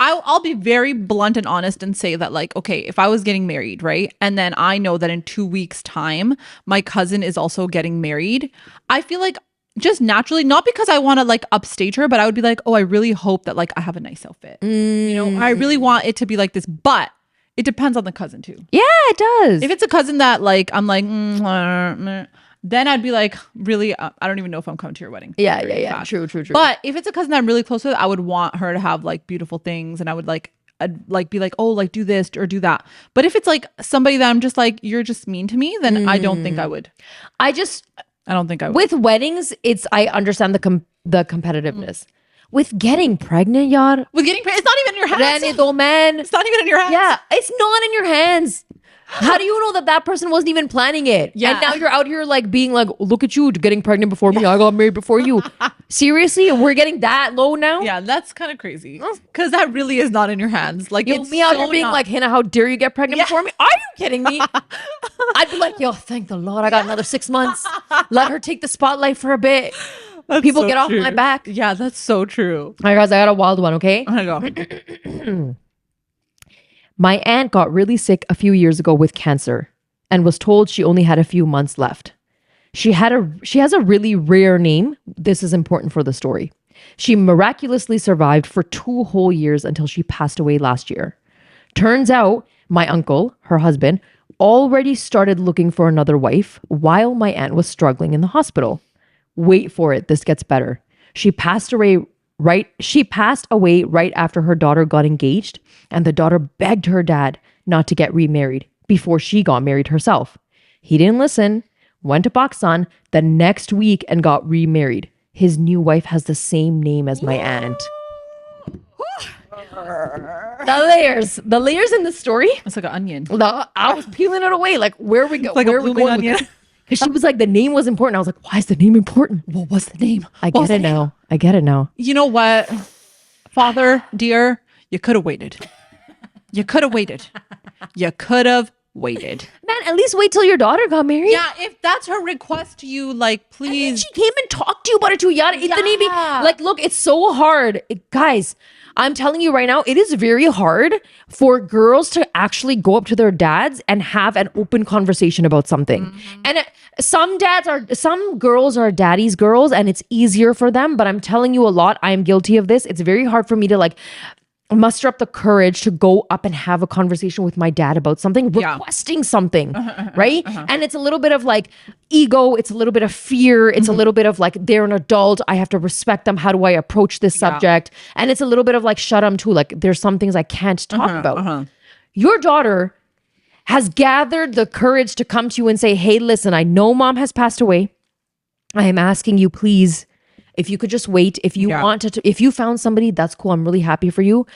I'll be very blunt and honest and say that like, okay, if I was getting married, right? And then I know that in 2 weeks time, my cousin is also getting married. I feel like just naturally, not because I want to like upstage her, but I would be like, oh, I really hope that like I have a nice outfit. You know, I really want it to be like this, but it depends on the cousin too. Yeah, it does. If it's a cousin that like, I'm like, then I'd be like, really, I don't even know if I'm coming to your wedding. Yeah. True. But if it's a cousin that I'm really close with, I would want her to have like beautiful things, and I would I'd like be like, oh, like do this or do that. But if it's like somebody that I'm just like, you're just mean to me, then I don't think I would. I don't think I would. With weddings, I understand the competitiveness. With getting pregnant, yar. With getting it's not even in your hands. Renito, man. It's not even in your hands. Yeah, it's not in your hands. How do you know that person wasn't even planning it? Yeah. And now you're out here like being like, look at you getting pregnant before me. I got married before you. Seriously? We're getting that low now? Yeah, that's kind of crazy. Because that really is not in your hands. Like, Yo, it's me out so here being not. like, Hina, how dare you get pregnant before me? Are you kidding me? I'd be like, yo, thank the Lord. I got another 6 months. Let her take the spotlight for a bit. That's People so get off true. my back. Yeah, that's so true. All right, guys, I got a wild one, okay? Oh my God. My aunt got really sick a few years ago with cancer and was told she only had a few months left. She has a really rare name. This is important for the story. She miraculously survived for 2 whole years until she passed away last year. Turns out my uncle, her husband, already started looking for another wife while my aunt was struggling in the hospital. Wait for it, this gets better. She passed away right after her daughter got engaged, and the daughter begged her dad not to get remarried before she got married herself. He didn't listen, went to Pakistan the next week and got remarried. His new wife has the same name as my aunt. The layers in the story. It's like an onion. I was peeling it away. Like, where we go? It's like where a are we blooming going? onion. Because she was like, the name was important. I was like, why is the name important? What was the name? I get it now. I get it now. You know what, Father, dear, you could have waited. You could have waited. You could have waited. Man, at least wait till your daughter got married. Yeah, if that's her request to you, like, please. She came and talked to you about it too. Yada. Like, look, it's so hard. Guys, I'm telling you right now, it is very hard for girls to actually go up to their dads and have an open conversation about something. Mm-hmm. And some girls are daddy's girls and it's easier for them. But I'm telling you a lot, I am guilty of this. It's very hard for me to like muster up the courage to go up and have a conversation with my dad about something, requesting something, right? And it's a little bit of like ego, it's a little bit of fear, it's a little bit of like, they're an adult, I have to respect them, how do I approach this subject? And it's a little bit of like, shut them too, like there's some things I can't talk about. Your daughter has gathered the courage to come to you and say, hey, listen, I know mom has passed away. I am asking you, please, if you could just wait, if you want to, if you found somebody, that's cool. I'm really happy for you.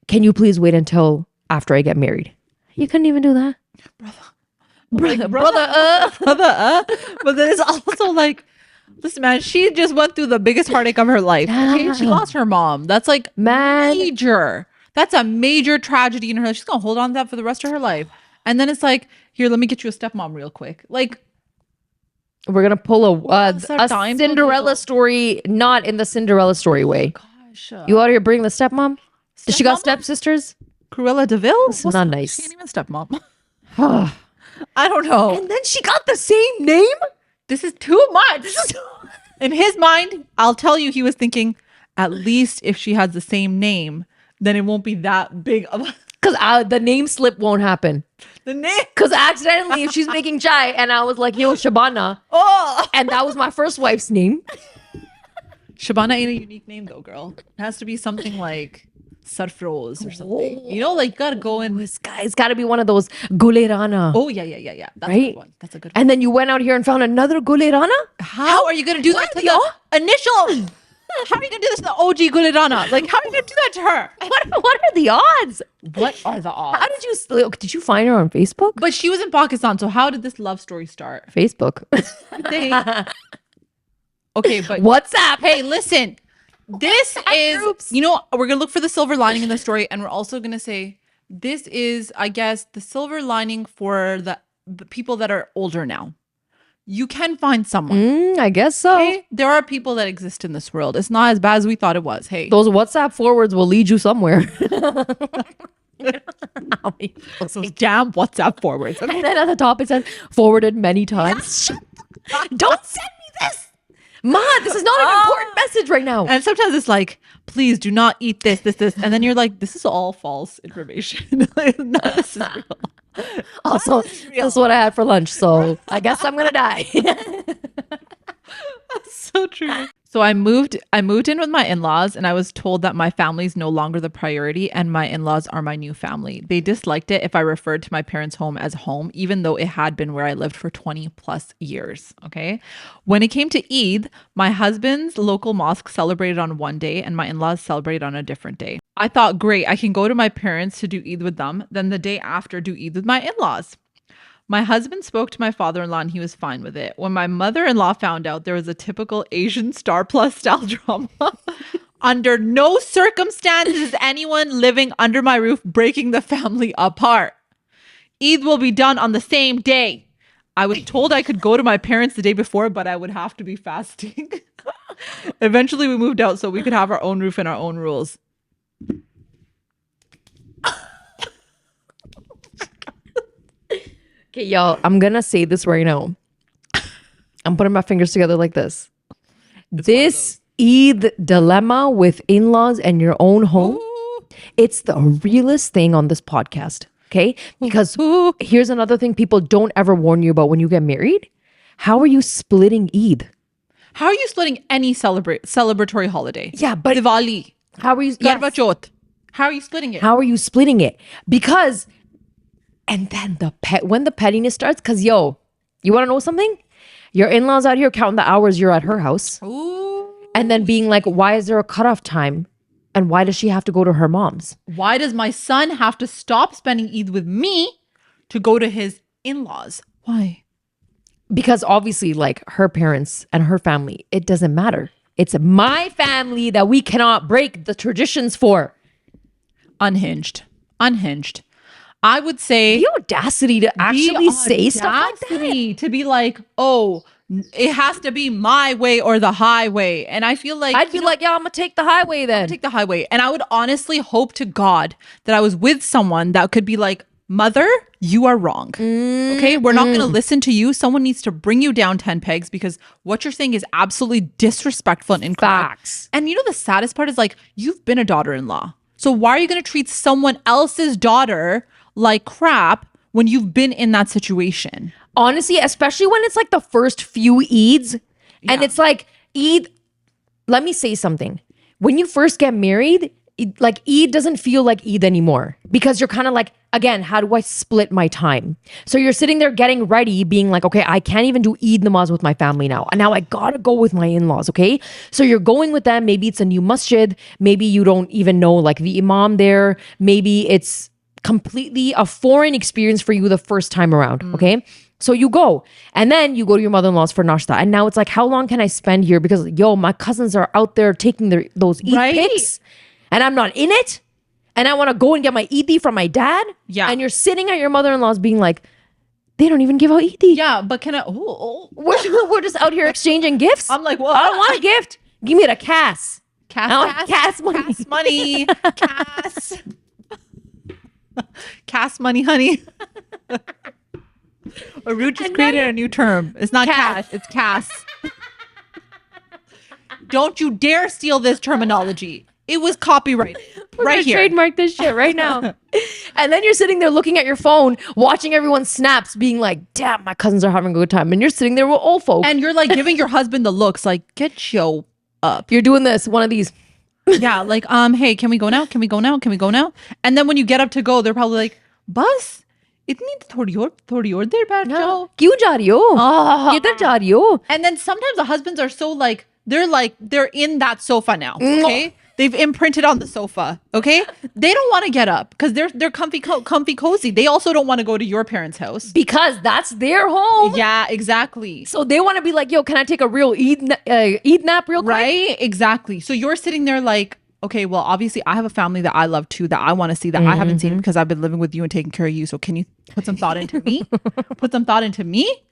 Can you please wait until after I get married? You couldn't even do that. Brother. But then it's also like, listen, man, she just went through the biggest heartache of her life. Okay? She lost her mom. That's like major. That's a major tragedy in her life. She's going to hold on to that for the rest of her life. And then it's like, here, let me get you a stepmom real quick. Like, we're going to pull a Cinderella story, not in the Cinderella story way. Gosh. You out here bring the stepmom? Does she got stepsisters? Cruella DeVille? It's not nice. She ain't even stepmom. I don't know. And then she got the same name? This is too much. In his mind, I'll tell you, he was thinking, at least if she has the same name, then it won't be that big of a... Because the name slip won't happen. The name? Because accidentally, if she's making chai, and I was like, yo, Shabana. And that was my first wife's name. Shabana ain't a unique name, though, girl. It has to be something like Sarfroz or something. You know, like, you got to go in. This guy's got to be one of those Gulerana. Oh, yeah. That's right? a good one. That's a good one. And then you went out here and found another Gulerana? How are you going to do that to the initial... How are you going to do this to the OG Gulerana? Like, how are you going to do that to her? What are the odds? What are the odds? How did you find her on Facebook? But she was in Pakistan, so how did this love story start? Facebook. Okay, but WhatsApp. Hey, listen. This is, you know, we're going to look for the silver lining in the story, and we're also going to say this is, I guess, the silver lining for the people that are older now. You can find someone. I guess so. Okay? There are people that exist in this world. It's not as bad as we thought it was. Hey, those WhatsApp forwards will lead you somewhere. Those damn WhatsApp forwards. And then at the top it says forwarded many times. Don't send me this. Ma, this is not an important message right now. And sometimes it's like, please do not eat this. And then you're like, this is all false information. None of this is real. Also, that's what I had for lunch, so I guess I'm gonna die. That's so true. So I moved in with my in-laws, and I was told that my family is no longer the priority and my in-laws are my new family. They disliked it if I referred to my parents' home as home, even though it had been where I lived for 20 plus years. Okay. When it came to Eid, my husband's local mosque celebrated on one day and my in-laws celebrated on a different day. I thought, great, I can go to my parents to do Eid with them, then the day after do Eid with my in-laws. My husband spoke to my father-in-law and he was fine with it. When my mother-in-law found out, there was a typical Asian Star Plus style drama. Under no circumstances is anyone living under my roof breaking the family apart. Eid will be done on the same day. I was told I could go to my parents the day before, but I would have to be fasting. Eventually we moved out so we could have our own roof and our own rules. Okay, y'all, I'm gonna say this right now. I'm putting my fingers together like this. This Eid dilemma with in-laws and your own home, it's the realest thing on this podcast. Okay. Because here's another thing people don't ever warn you about when you get married. How are you splitting Eid? How are you splitting any celebratory holiday? Yeah, but Diwali, how are you? Karwa Chauth. How are you splitting it? How are you splitting it? Because, and then when the pettiness starts, because yo, you want to know something? Your in-laws out here counting the hours you're at her house. Ooh. And then being like, why is there a cutoff time? And why does she have to go to her mom's? Why does my son have to stop spending Eid with me to go to his in-laws? Why? Because obviously, like her parents and her family, it doesn't matter. It's my family that we cannot break the traditions for. Unhinged. I would say The audacity to actually say stuff like that. To be like, oh, it has to be my way or the highway. And I feel like I'd be like, yeah, I'm gonna take the highway then. take the highway. And I would honestly hope to God that I was with someone that could be like, mother, you are wrong. Okay, we're not going to listen to you. Someone needs to bring you down 10 pegs because what you're saying is absolutely disrespectful and incorrect. Facts. And you know, the saddest part is like, you've been a daughter-in-law. So why are you going to treat someone else's daughter like crap when you've been in that situation? Honestly, especially when it's like the first few Eids and it's like Eid. Let me say something. When you first get married, like Eid doesn't feel like Eid anymore because you're kind of like, again, how do I split my time? So you're sitting there getting ready, being like, okay, I can't even do Eid namaz with my family now. And now I gotta go with my in-laws, okay? So you're going with them. Maybe it's a new masjid. Maybe you don't even know like the imam there. Maybe it's completely a foreign experience for you the first time around, okay? So you go and then you go to your mother-in-law's for nashta. And now it's like, how long can I spend here? Because yo, my cousins are out there taking those Eid pics and I'm not in it. And I want to go and get my Eid from my dad. Yeah. And you're sitting at your mother-in-law's being like, they don't even give out Eid. Yeah, but can I? We're just out here exchanging gifts. I'm like, well, I don't want a gift. Give me the cash. Cass money. Cass money. Cass money, honey. Uruje just created a new term. It's not cash, it's Cass. Don't you dare steal this terminology. It was copyrighted. Right here. Trademark this shit right now. And then you're sitting there looking at your phone, watching everyone's snaps, being like, damn, my cousins are having a good time. And you're sitting there with old folks. And you're like giving your husband the looks like, get yo up. You're doing this, one of these. Yeah, like, hey, can we go now? Can we go now? Can we go now? And then when you get up to go, they're probably like, bus, itni thodi aur der baith jao. Kyun ja rahi ho? Kidhar ja rahi ho? And then sometimes the husbands are so like, they're in that sofa now. Okay. They've imprinted on the sofa. Okay. They don't want to get up because they're comfy, cozy. They also don't want to go to your parents' house. Because that's their home. Yeah, exactly. So they want to be like, yo, can I take a real Eid nap real quick? Right? Exactly. So you're sitting there like, okay, well, obviously I have a family that I love too, that I want to see, that I haven't seen because I've been living with you and taking care of you. So can you put some thought into me? Put some thought into me?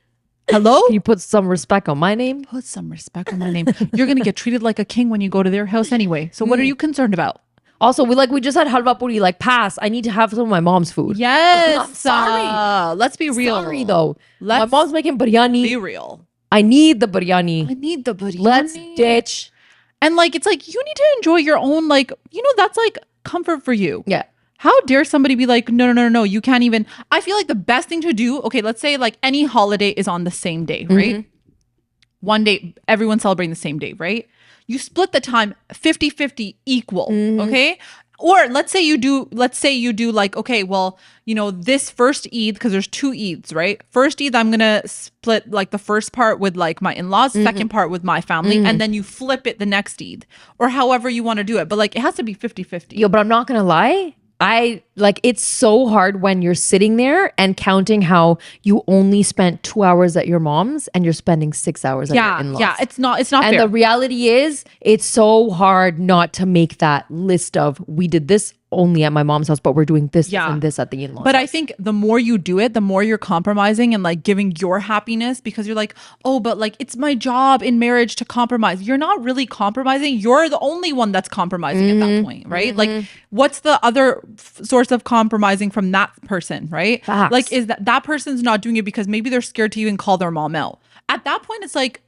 Hello? Can you put some respect on my name? Put some respect on my name. You're going to get treated like a king when you go to their house anyway. So what are you concerned about? Also, we just had halwa puri, like pass. I need to have some of my mom's food. Yes. I'm sorry. Let's be real. Sorry though. Let's my mom's making biryani. be real. I need the biryani. I need the biryani. Let's ditch. And like, it's like, you need to enjoy your own, like, you know, that's like comfort for you. Yeah. How dare somebody be like, no, you can't even. I feel like the best thing to do, okay, let's say like any holiday is on the same day, right? One day, everyone's celebrating the same day, right? You split the time 50-50 equal, okay? Or let's say you do like, okay, well, you know, this first Eid, because there's 2 Eids, right? First Eid, I'm going to split like the first part with like my in-laws, second part with my family, and then you flip it the next Eid or however you want to do it. But like, it has to be 50-50. Yo, but I'm not going to lie. It's so hard when you're sitting there and counting how you only spent 2 hours at your mom's and you're spending 6 hours at your in-laws. Yeah, it's not and fair. the reality is, it's so hard not to make that list of, we did this only at my mom's house, but we're doing this and this at the in-laws. But I think the more you do it, the more you're compromising and like giving your happiness, because you're like, oh, but like it's my job in marriage to compromise. You're not really compromising. You're the only one that's compromising at that point, right? Like, what's the other source of compromising from that person, right? Facts. Like, is that person's not doing it because maybe they're scared to even call their mom out. At that point, it's like,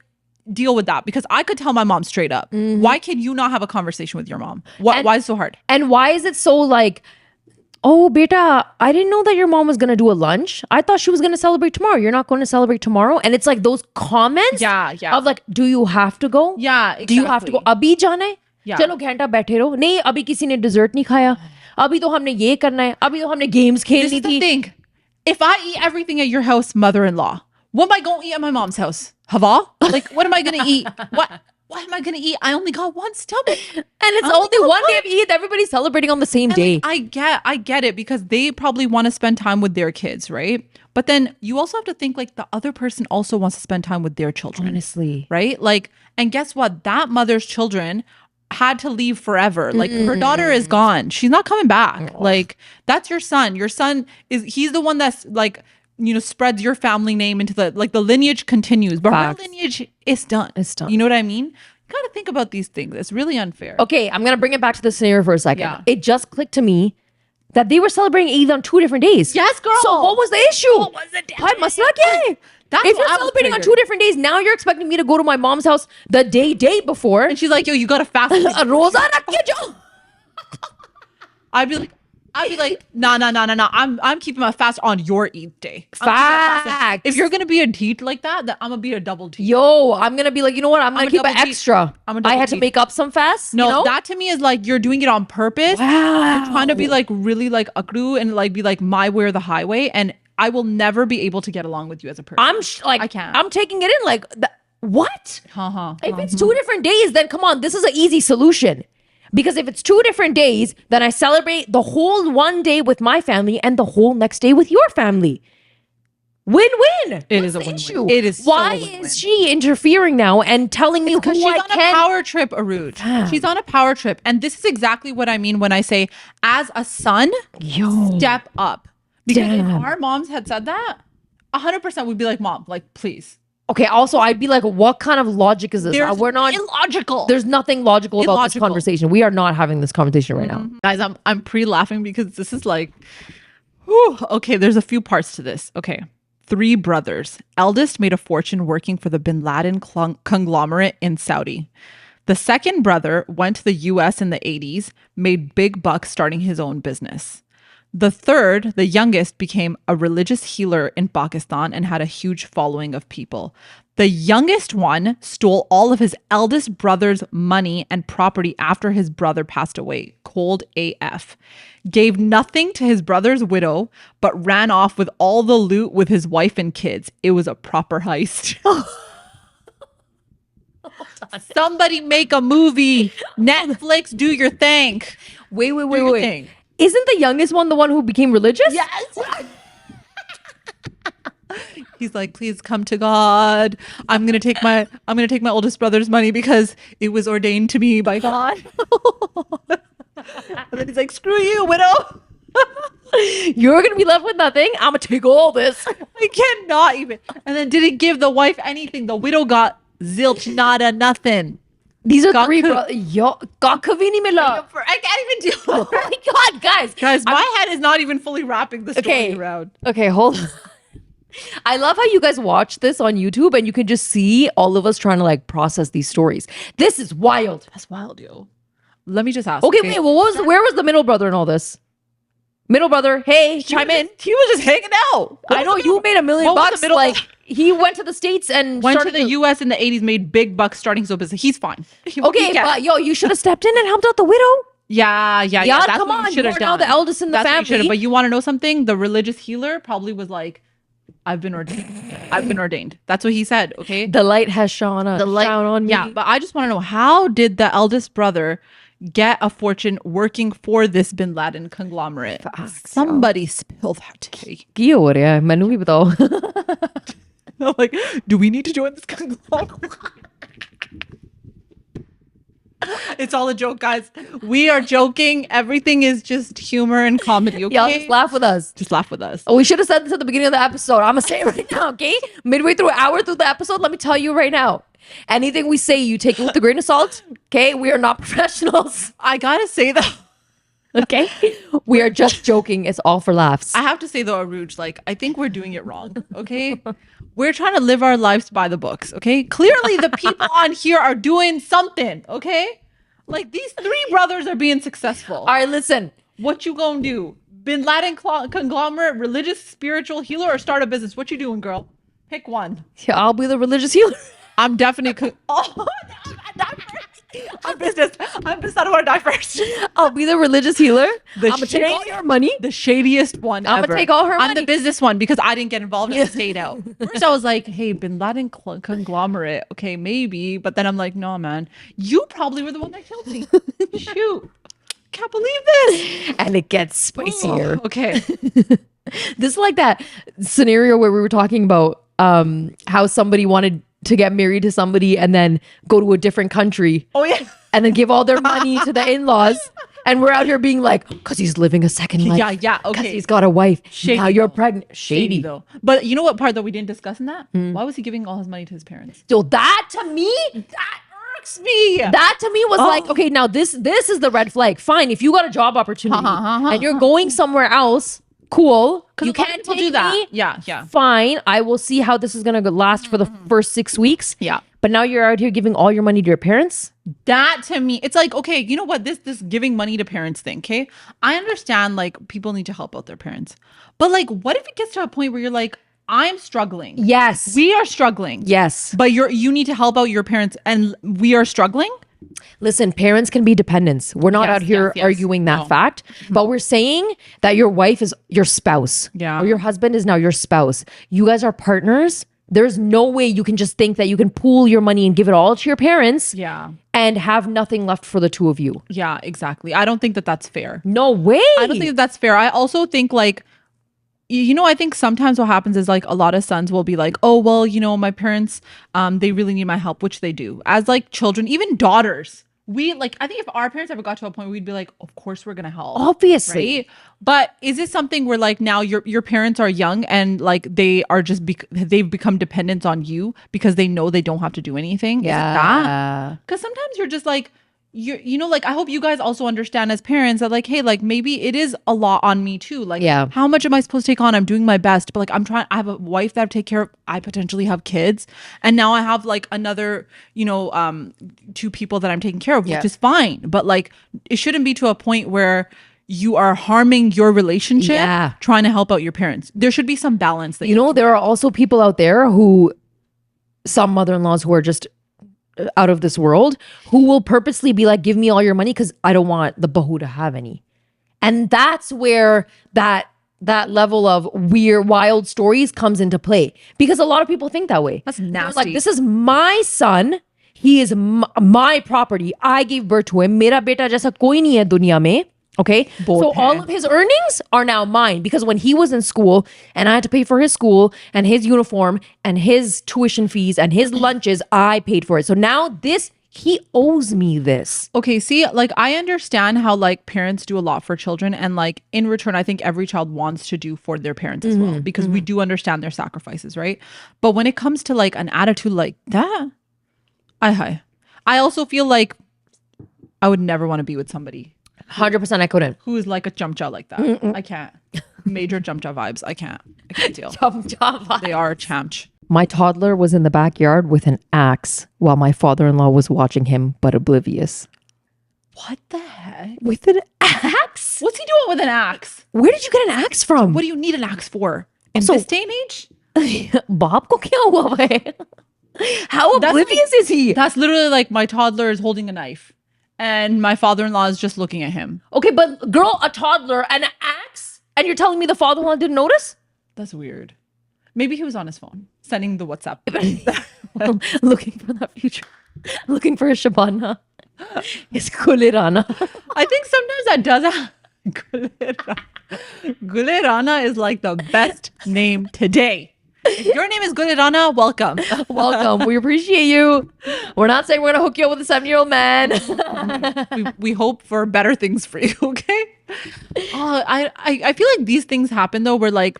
deal with that, because I could tell my mom straight up. Why can you not have a conversation with your mom? Why is it so hard? And why is it so like, oh, beta, I didn't know that your mom was going to do a lunch. I thought she was going to celebrate tomorrow. You're not going to celebrate tomorrow. And it's like those comments of like, do you have to go? Yeah, exactly. Do you have to go? Abhi jana hai? Yeah. चलो घंटा बैठे रहो नहीं अभी किसी ने dessert नहीं खाया अभी तो हमने ये करना है अभी तो हमने games This खेलनी is the थी thing. If I eat everything at your house, mother-in-law, what am I going to eat at my mom's house? Hava? Like, what am I going to eat? What am I going to eat? I only got one stomach. and it's only one day of Eid. Everybody's celebrating on the same day. Like, I get it because they probably want to spend time with their kids, right? But then you also have to think like the other person also wants to spend time with their children. Honestly. Right? Like, and guess what? That mother's children had to leave forever. Like her daughter is gone. She's not coming back. Like that's your son. Your son he's the one that's like, you know, spreads your family name into the lineage continues, but her lineage is done. It's done. You know what I mean? You got to think about these things. It's really unfair. Okay, I'm going to bring it back to the scenario for a second. Yeah. It just clicked to me that they were celebrating Eid on 2 different days. Yes, girl. So what was the issue? What was the Bhai, masla kya hai? That's if what you're I was celebrating on triggered. 2 different days, now you're expecting me to go to my mom's house the day before. And she's like, yo, you got to fast. Roza rakh ke jao. I'd be like, nah. I'm keeping my fast on your Eid day. Facts. If you're gonna be a teat like that, then I'm gonna be a double teat. Yo, I'm going to be like, you know what? I'm going to keep it double teat. extra. I'm a I double had to teat. make up some fast. No, you know? that to me is like you're doing it on purpose. Wow. You're trying to be like really like akru and like be like my way or the highway, and I will never be able to get along with you as a person. I can't. I'm taking it in like, what? If it's 2 different days, then come on, this is an easy solution. Because if it's 2 different days, then I celebrate the whole one day with my family and the whole next day with your family. Win-win. It is a What's the win-win. issue? It is so Why a win-win. is she interfering now and telling me Because who she's I on can? a power trip, Aruj. She's on a power trip. And this is exactly what I mean when I say, as a son, step up. Because if our moms had said that, 100% we'd be like, Mom, like, please. Okay, also, I'd be like, what kind of logic is this? We're not illogical. There's nothing logical about this conversation. We are not having this conversation right now. Guys, I'm pre-laughing because this is like, whew. Okay, there's a few parts to this. Okay. 3 brothers. Eldest made a fortune working for the Bin Laden conglomerate in Saudi. The second brother went to the US in the 80s, made big bucks starting his own business. The third, the youngest, became a religious healer in Pakistan and had a huge following of people. The youngest one stole all of his eldest brother's money and property after his brother passed away, cold AF. Gave nothing to his brother's widow, but ran off with all the loot with his wife and kids. It was a proper heist. Somebody make a movie. Netflix, do your thing. Wait. Isn't the youngest one the one who became religious? Yes. He's like, please come to God. I'm gonna take my oldest brother's money because it was ordained to me by God. And then he's like, screw you, widow. You're gonna be left with nothing. I'm gonna take all this. I cannot even. And then didn't give the wife anything. The widow got zilch, nada, nothing. These are 3 brothers. Yo, kakha bhi nahi mila. I can't even do Oh my God, guys. Guys, my head is not even fully wrapping the story around. Okay, hold on. I love how you guys watch this on YouTube and you can just see all of us trying to like process these stories. This is wild. That's wild, yo. Let me just ask. Okay, wait, well, where was the middle brother in all this? Middle brother, hey, chime in. He was just hanging out. I know you made $1 million bucks. Like he went to the States and went to the US in the 80s, made big bucks starting his own business. He's fine. Okay, but yo, you should have stepped in and helped out the widow. Yeah. Yeah, That's come what on. you should have You're done. now the eldest in the family. But you want to know something? The religious healer probably was like, I've been ordained. That's what he said. Okay. The light has shone on me. Yeah, but I just want to know, how did the eldest brother get a fortune working for this Bin Laden conglomerate? Somebody spill that tea. Ki ho raha hai? Mainu bhi batao. I'm like, do we need to join this conglomerate? It's all a joke, guys. We are joking. Everything is just humor and comedy, okay? Y'all just laugh with us. Just laugh with us. Oh, we should have said this at the beginning of the episode. I'm going to say it right now, okay? Midway through, an hour through the episode, let me tell you right now. Anything we say, you take it with a grain of salt, okay? We are not professionals. I gotta say that. Okay? We are just joking. It's all for laughs. I have to say though, Aruj, like, I think we're doing it wrong, okay? We're trying to live our lives by the books, okay? Clearly the people on here are doing something, okay? Like, these 3 brothers are being successful. All right, listen. What you gonna do? Bin Laden conglomerate, religious, spiritual healer, or start a business? What you doing, girl? Pick one. Yeah, I'll be the religious healer. I'm definitely. Oh, die first. I'm business. I don't want to die first. I'll be the religious healer. The I'm gonna take all your money. The shadiest one I'm ever. gonna take all her I'm money. the business one because I didn't get involved and stayed out. First, I was like, "Hey, Bin Laden conglomerate. Okay, maybe." But then I'm like, "No, man. You probably were the one that killed me. Shoot, can't believe this." And it gets spicier. Okay. This is like that scenario where we were talking about how somebody wanted to get married to somebody and then go to a different country. Oh yeah. And then give all their money to the in-laws. And we're out here being like, because he's living a second life. Yeah. Because Okay. he's got a wife. Shady Now you're though. pregnant. Shady. Though. But you know what part that we didn't discuss in that? Why was he giving all his money to his parents? So that to me, That irks me. that to me was like, okay, now this is the red flag. Fine, if you got a job opportunity and you're going somewhere else, cool. You can't do that. Me, Yeah. fine. I will see how this is gonna last for the first 6 weeks. Yeah. But now you're out here giving all your money to your parents. That to me, it's like, okay, you know what? This giving money to parents thing, okay? I understand like people need to help out their parents. But like, what if it gets to a point where you're like, I'm struggling. Yes. We are struggling. Yes. But you need to help out your parents and we are struggling. Listen, parents can be dependents. We're not Yes, out here yes. arguing that No. fact, but we're saying that your wife is your spouse. Yeah. Or your husband is now your spouse. You guys are partners. There's no way you can just think that you can pool your money and give it all to your parents Yeah. and have nothing left for the two of you. Yeah, exactly. I don't think that that's fair. No way. I don't think that that's fair. I also think like, I think sometimes what happens is like a lot of sons will be like, oh, well, my parents, they really need my help, which they do. As like children, even daughters, I think if our parents ever got to a point where we'd be like, of course we're going to help. Obviously. Right? But is it something where like now your parents are young and like they are just, they've become dependent on you because they know they don't have to do anything? Yeah. Is it that? Because sometimes you're just like, like I hope you guys also understand as parents that like, hey, like maybe it is a lot on me too. Like, Yeah. how much am I supposed to take on? I'm doing my best, but like I have a wife that I take care of. I potentially have kids, and now I have like another, two people that I'm taking care of, Yeah. which is fine. But like, it shouldn't be to a point where you are harming your relationship Yeah. trying to help out your parents. There should be some balance. That There are also people out there some mother-in-laws who are just out of this world, who will purposely be like, give me all your money because I don't want the bahu to have any. And that's where that level of weird, wild stories comes into play. Because a lot of people think that way. That's They're nasty. like, this is my son. He is my property. I gave birth to him. Mera beta jaisa koi nahi hai duniya mein. Okay. So all of his earnings are now mine because when he was in school and I had to pay for his school and his uniform and his tuition fees and his lunches, I paid for it. So now he owes me this. Okay, see, like I understand how like parents do a lot for children, and like in return, I think every child wants to do for their parents as well because we do understand their sacrifices, right? But when it comes to like an attitude like that, I also feel like I would never want to be with somebody 100% I couldn't. who is like a chamcha like that. I can't. Major chamcha vibes. I can't deal. They are a chamch. My toddler was in the backyard with an axe while my father-in-law was watching him, but oblivious. What the heck? With an axe? What's he doing with an axe? Where did you get an axe from? What do you need an axe for? In So- this day and age? Baap ko kya hua hai? How oblivious is he? That's literally like my toddler is holding a knife and my father-in-law is just looking at him. Okay, but girl, a toddler and an axe, and you're telling me the father-in-law didn't notice? That's weird. Maybe he was on his phone sending the WhatsApp. Looking for that future. Looking for a Shabana. His Kulirana. I think sometimes that does Gulirana. Gulirana is like the best name today. If your name is Gulirana, welcome. Welcome. We appreciate you. We're not saying we're going to hook you up with a 7-year-old man. we hope for better things for you, okay? I feel like these things happen though where like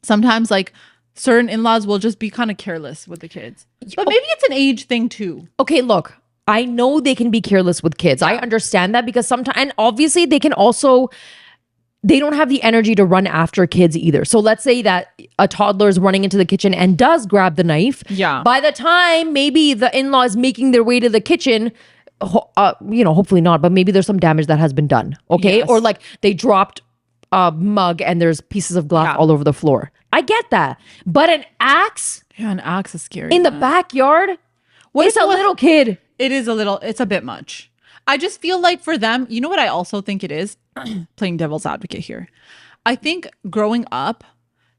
sometimes like certain in-laws will just be kind of careless with the kids. But maybe it's an age thing too. Okay, look. I know they can be careless with kids. I understand that because sometimes, and obviously they can also, they don't have the energy to run after kids either. So let's say that a toddler is running into the kitchen and does grab the knife. Yeah. By the time maybe the in-law is making their way to the kitchen, hopefully not, but maybe there's some damage that has been done. Okay. Yes. Or like they dropped mug and there's pieces of glass Yeah. all over the floor. I get that. But an axe Yeah, an axe is scary. in the backyard? What It's if a it was- little kid. It's a bit much. I just feel like for them, you know what I also think it is? Playing devil's advocate here. I think growing up,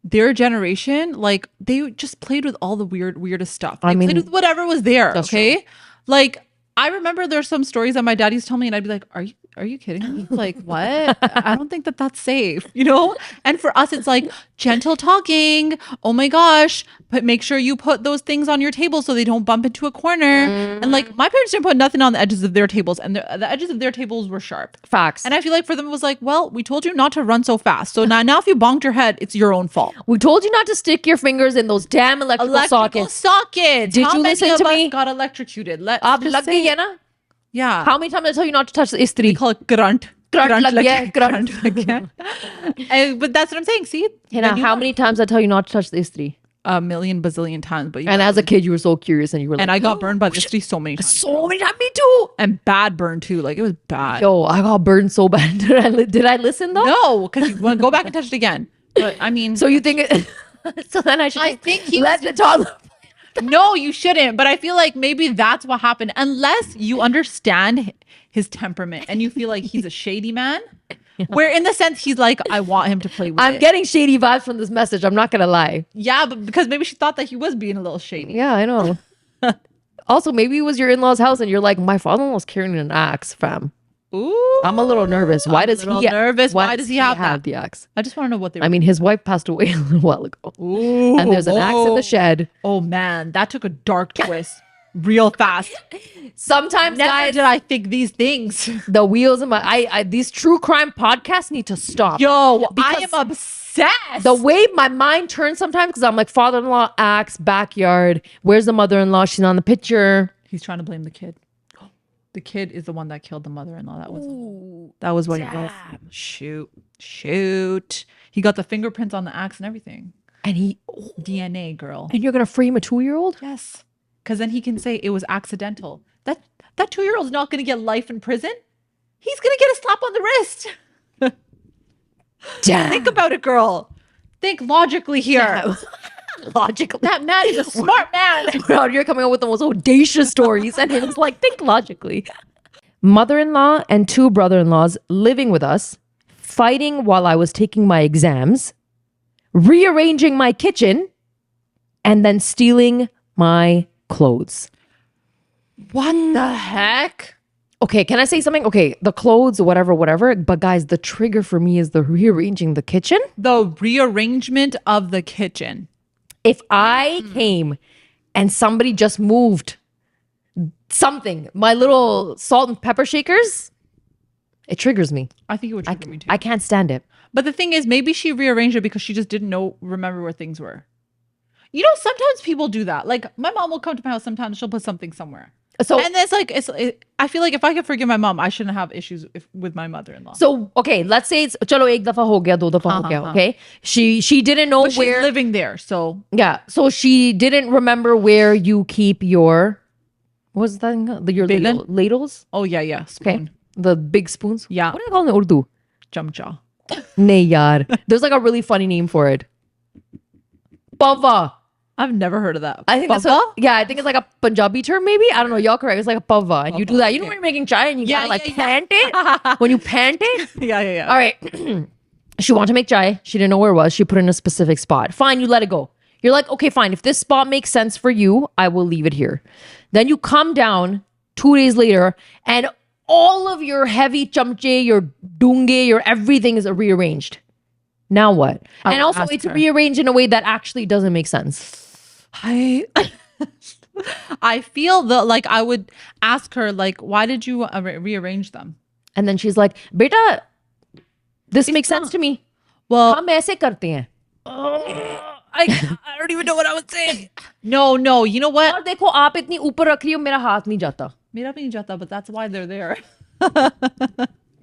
their generation, like they just played with all the weirdest stuff. They played with whatever was there. Okay. true. Like I remember there's some stories that my dad used to tell me and I'd be like, are you kidding me? Like, what? I don't think that that's safe, you know? And for us, it's like gentle talking. Oh my gosh. But make sure you put those things on your table so they don't bump into a corner. And like my parents didn't put nothing on the edges of their tables and the edges of their tables were sharp. Facts. And I feel like for them it was like, well, we told you not to run so fast. So now if you bonked your head, it's your own fault. We told you not to stick your fingers in those damn electrical sockets. sockets. Did How you many listen of to us me? got electrocuted. Let's Aap just lag say- gayi hai na? Yeah. How many times did I tell you not to touch the istri? They call it grunt. Grunt lag like- gaya, grunt. But that's what I'm saying. See? Hina, Then you how know. many times I tell you not to touch the istri? A million bazillion times. But And as a kid, you were so curious and you were like, and I got burned by the istri so many times. so many times, me too. And bad burn too. Like it was bad. Yo, I got burned so bad. Did I listen though? No, because you want to go back and touch it again. But I mean, So you think it, so then I should I think he let the toddler. no, you shouldn't. But I feel like maybe that's what happened. Unless you understand his temperament and you feel like he's a shady man, where in the sense he's like, I want him to play with I'm it. getting shady vibes from this message. I'm not gonna lie. Yeah, but because maybe she thought that he was being a little shady. Yeah, I know. Also, maybe it was your in-laws' house and you're like, my father-in-law's carrying an axe, fam. Ooh. I'm a little nervous. Why I'm does a little he nervous. Why does he have that? the axe? I just want to know what they I mean, his wife passed away a little while ago. Ooh, And there's an axe in the shed. Oh man, that took a dark twist real fast. Sometimes, Never guys, did I think these things. the wheels in my these true crime podcasts need to stop. Yo, I Because am obsessed. the way my mind turns sometimes, because I'm like, father-in-law, axe, backyard. Where's the mother-in-law? She's on the picture. He's trying to blame the kid. The kid is the one that killed the mother-in-law. That was what it was. Shoot. He got the fingerprints on the axe and everything. And DNA, girl. and you're gonna frame a 2-year-old? Yes. Because then he can say it was accidental. That 2-year-old's not going to get life in prison. He's going to get a slap on the wrist. Damn. Think about it, girl. Think logically here. Logically. That man is a smart man. We're out here coming up with the most audacious stories, and it's like, think logically. Mother-in-law and 2 brother-in-laws living with us, fighting while I was taking my exams, rearranging my kitchen, and then stealing my clothes. What the heck? Okay, can I say something? Okay, the clothes, whatever. But guys, the trigger for me is the rearranging the kitchen. The rearrangement of the kitchen. If I came and somebody just moved something, my little salt and pepper shakers, it triggers me. I think it would trigger me too. I can't stand it. But the thing is, maybe she rearranged it because she just didn't remember where things were. You know, sometimes people do that. Like my mom will come to my house sometimes, she'll put something somewhere. So And it's like, I feel like if I could forgive my mom, I shouldn't have issues with my mother-in-law. So okay, let's say it's chalo ek dafa ho gaya, do dafa ho gaya, okay? She didn't know But she's where living there, so yeah, so she didn't remember where you keep your what's that thing? Your Belen? ladles? yeah, Okay. spoon, The big spoons? Yeah. What do they call them in Urdu? jamcha. Nahi yaar. There's like a really funny name for it. Pava. I've never heard of that. I think that's I think it's like a Punjabi term, maybe. I don't know. Y'all correct. It's like a pava, and you do that. You know when you're making chai and you Yeah, gotta like yeah, pant it. When you pant it, yeah. all right. She wanted to make chai. She didn't know where it was. She put it in a specific spot. Fine, you let it go. You're like, okay, fine. If this spot makes sense for you, I will leave it here. Then you come down 2 days later, and all of your heavy chamche, your dunge, your everything is rearranged. Now what? And also, ask it's her. rearranged in a way that actually doesn't make sense. I feel like I would ask her, like, why did you rearrange them? And then she's like, "Beta, this makes sense to me. Well, हम ऐसे करते हैं." I don't even know what I would say. No, you know what? और देखो आप इतनी ऊपर रख रही हो मेरा हाथ नहीं जाता. Mera bhi nahi jata, but that's why they're there.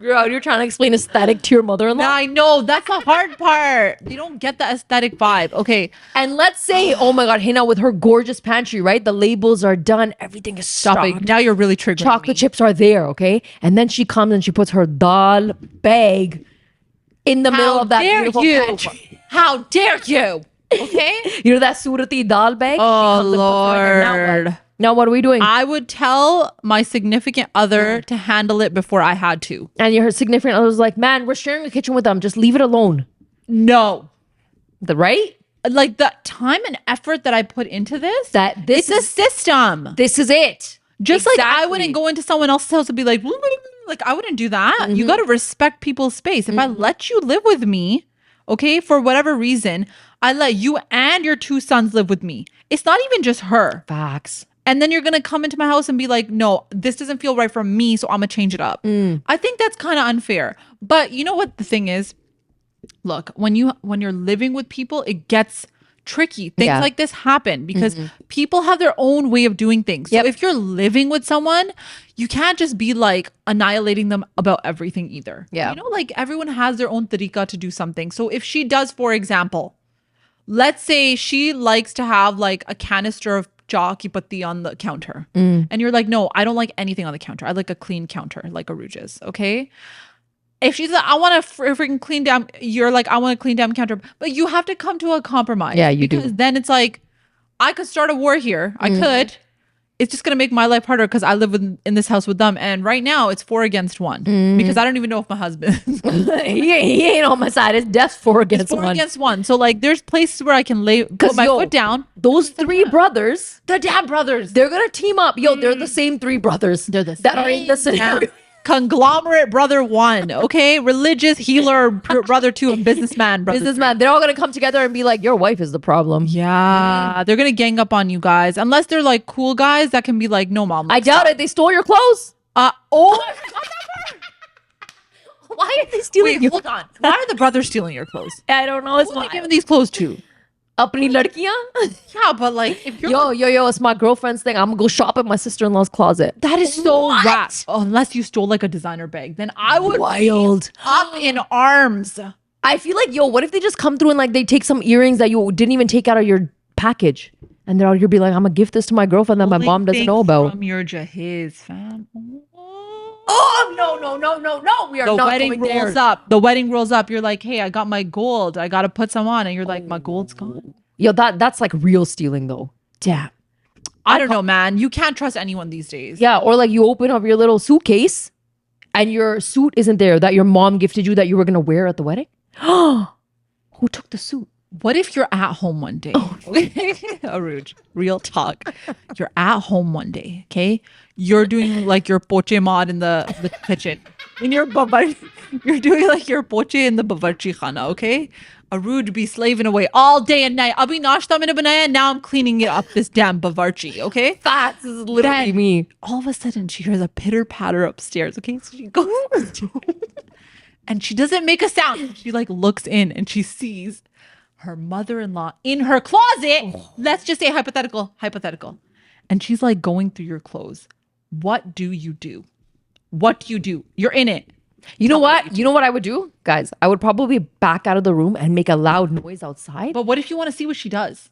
You're trying to explain aesthetic to your mother-in-law. I know, that's the hard part. They don't get the aesthetic vibe. Okay, And let's say, oh my God, Hina with her gorgeous pantry, right? The labels are done. Everything is stop stocked. it. Now you're really triggering Chocolate me. chips are there, okay? And then she comes and she puts her dal bag in the middle of that beautiful pantry. How dare you? Okay. You know that Surati dal bag? Oh, She comes and puts it right there. Lord. Now what are we doing? I would tell my significant other to handle it before I had to. And your significant other was like, man, we're sharing a kitchen with them. Just leave it alone. No. Right? Like the time and effort that I put into this, it's a system. This is it. Just like I wouldn't go into someone else's house and be like I wouldn't do that. You got to respect people's space. If I let you live with me, okay, for whatever reason, I let you and your 2 sons live with me. It's not even just her. Facts. And then you're going to come into my house and be like, no, this doesn't feel right for me, so I'm going to change it up. I think that's kind of unfair. But you know what the thing is? Look, when you're living with people, it gets tricky. Things like this happen because people have their own way of doing things. So if you're living with someone, you can't just be like annihilating them about everything either. Yeah. You know, like everyone has their own tariqa to do something. So if she does, for example, let's say she likes to have like a canister of cha ki patti on the counter. And you're like, no, I don't like anything on the counter. I like a clean counter, like Uruje's. Okay. If she's like, I want a freaking clean damn, you're like, I want a clean damn counter. But you have to come to a compromise. Yeah, you do. Because then it's like, I could start a war here. I could. It's just going to make my life harder because I live in this house with them. And right now it's 4 against 1 because I don't even know if my husband. he ain't on my side. It's death 4 against 1. 4 against 1. So like there's places where I can put my foot down. Those 3 brothers, The damn brothers. they're going to team up. Yo, they're the same 3 brothers. They're the that are in the same scenario. Conglomerate brother 1, okay? Religious healer brother 2, and businessman brother 3. Businessman. They're all going to come together and be like, your wife is the problem. Yeah, they're gonna gang up on you guys unless they're like cool guys that can be like, no, mom. I doubt it. They stole your clothes. Why are they stealing Wait, you? hold on. Why are the brothers stealing your clothes? I don't know. It's Who are they my giving these clothes to? apni ladkiyan. Yeah, but like, if you're Yo, it's my girlfriend's thing. I'm gonna go shop at my sister-in-law's closet. that is so What? whack. Oh, unless you stole like a designer bag, then I would Wild. be up in arms. I feel like, yo, what if they just come through and like they take some earrings that you didn't even take out of your package, and they're out here be like, I'm gonna gift this to my girlfriend that my mom doesn't know about. From your Jahiz fam. Oh no! We are The not wedding going there. rolls up. The wedding rolls up. You're like, hey, I got my gold. I gotta put some on, and you're like, my gold's gone. Yo, that's like real stealing though. Damn. I don't know, man. You can't trust anyone these days. Yeah, or like you open up your little suitcase, and your suit isn't there that your mom gifted you that you were gonna wear at the wedding. Who took the suit? What if you're at home one day? Aruj, real talk. You're at home one day, okay? You're doing like your poche mod in the kitchen. You're doing like your poche in the bavarchi khana, okay? Aruj be slaving away all day and night. Abhi nashta maine banaya, now I'm cleaning it up this damn bavarchi, okay? Facts is literally Then, me. all of a sudden she hears a pitter patter upstairs, okay? So she goes and she doesn't make a sound. She like looks in and she sees her mother-in-law in her closet. Let's just say hypothetical. And she's like going through your clothes. What do you do? You're in it. You know what? You know what I would do? Guys, I would probably back out of the room and make a loud noise outside. But what if you want to see what she does?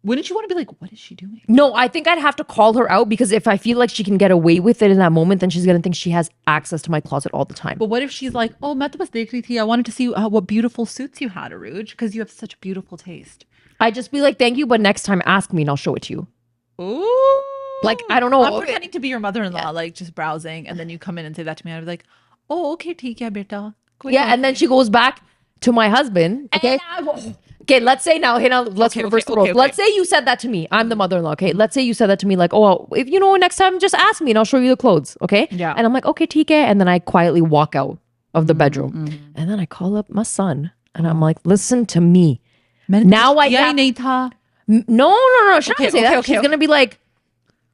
Wouldn't you want to be like, what is she doing? No, I think I'd have to call her out because if I feel like she can get away with it in that moment, then she's going to think she has access to my closet all the time. But what if she's like, oh, main to bas dekh rahi thi. I wanted to see what beautiful suits you had, Aruj, because you have such beautiful taste. I'd just be like, thank you, but next time ask me and I'll show it to you. Ooh. Like, I don't know. I'm pretending to be your mother-in-law, like just browsing, and then you come in and say that to me. I'd be like, oh, okay, theek hai beta. Yeah, and then she goes back to my husband. Okay. Okay, let's say now, Hina, let's reverse the roles. Let's say you said that to me. I'm the mother-in-law. Okay. Let's say you said that to me, like, oh, well, if you know, next time just ask me and I'll show you the clothes. Okay. Yeah. And I'm like, okay, theek hai. And then I quietly walk out of the bedroom. And then I call up my son and I'm like, listen to me. Now I have... No. She's not gonna say that. She's gonna be like,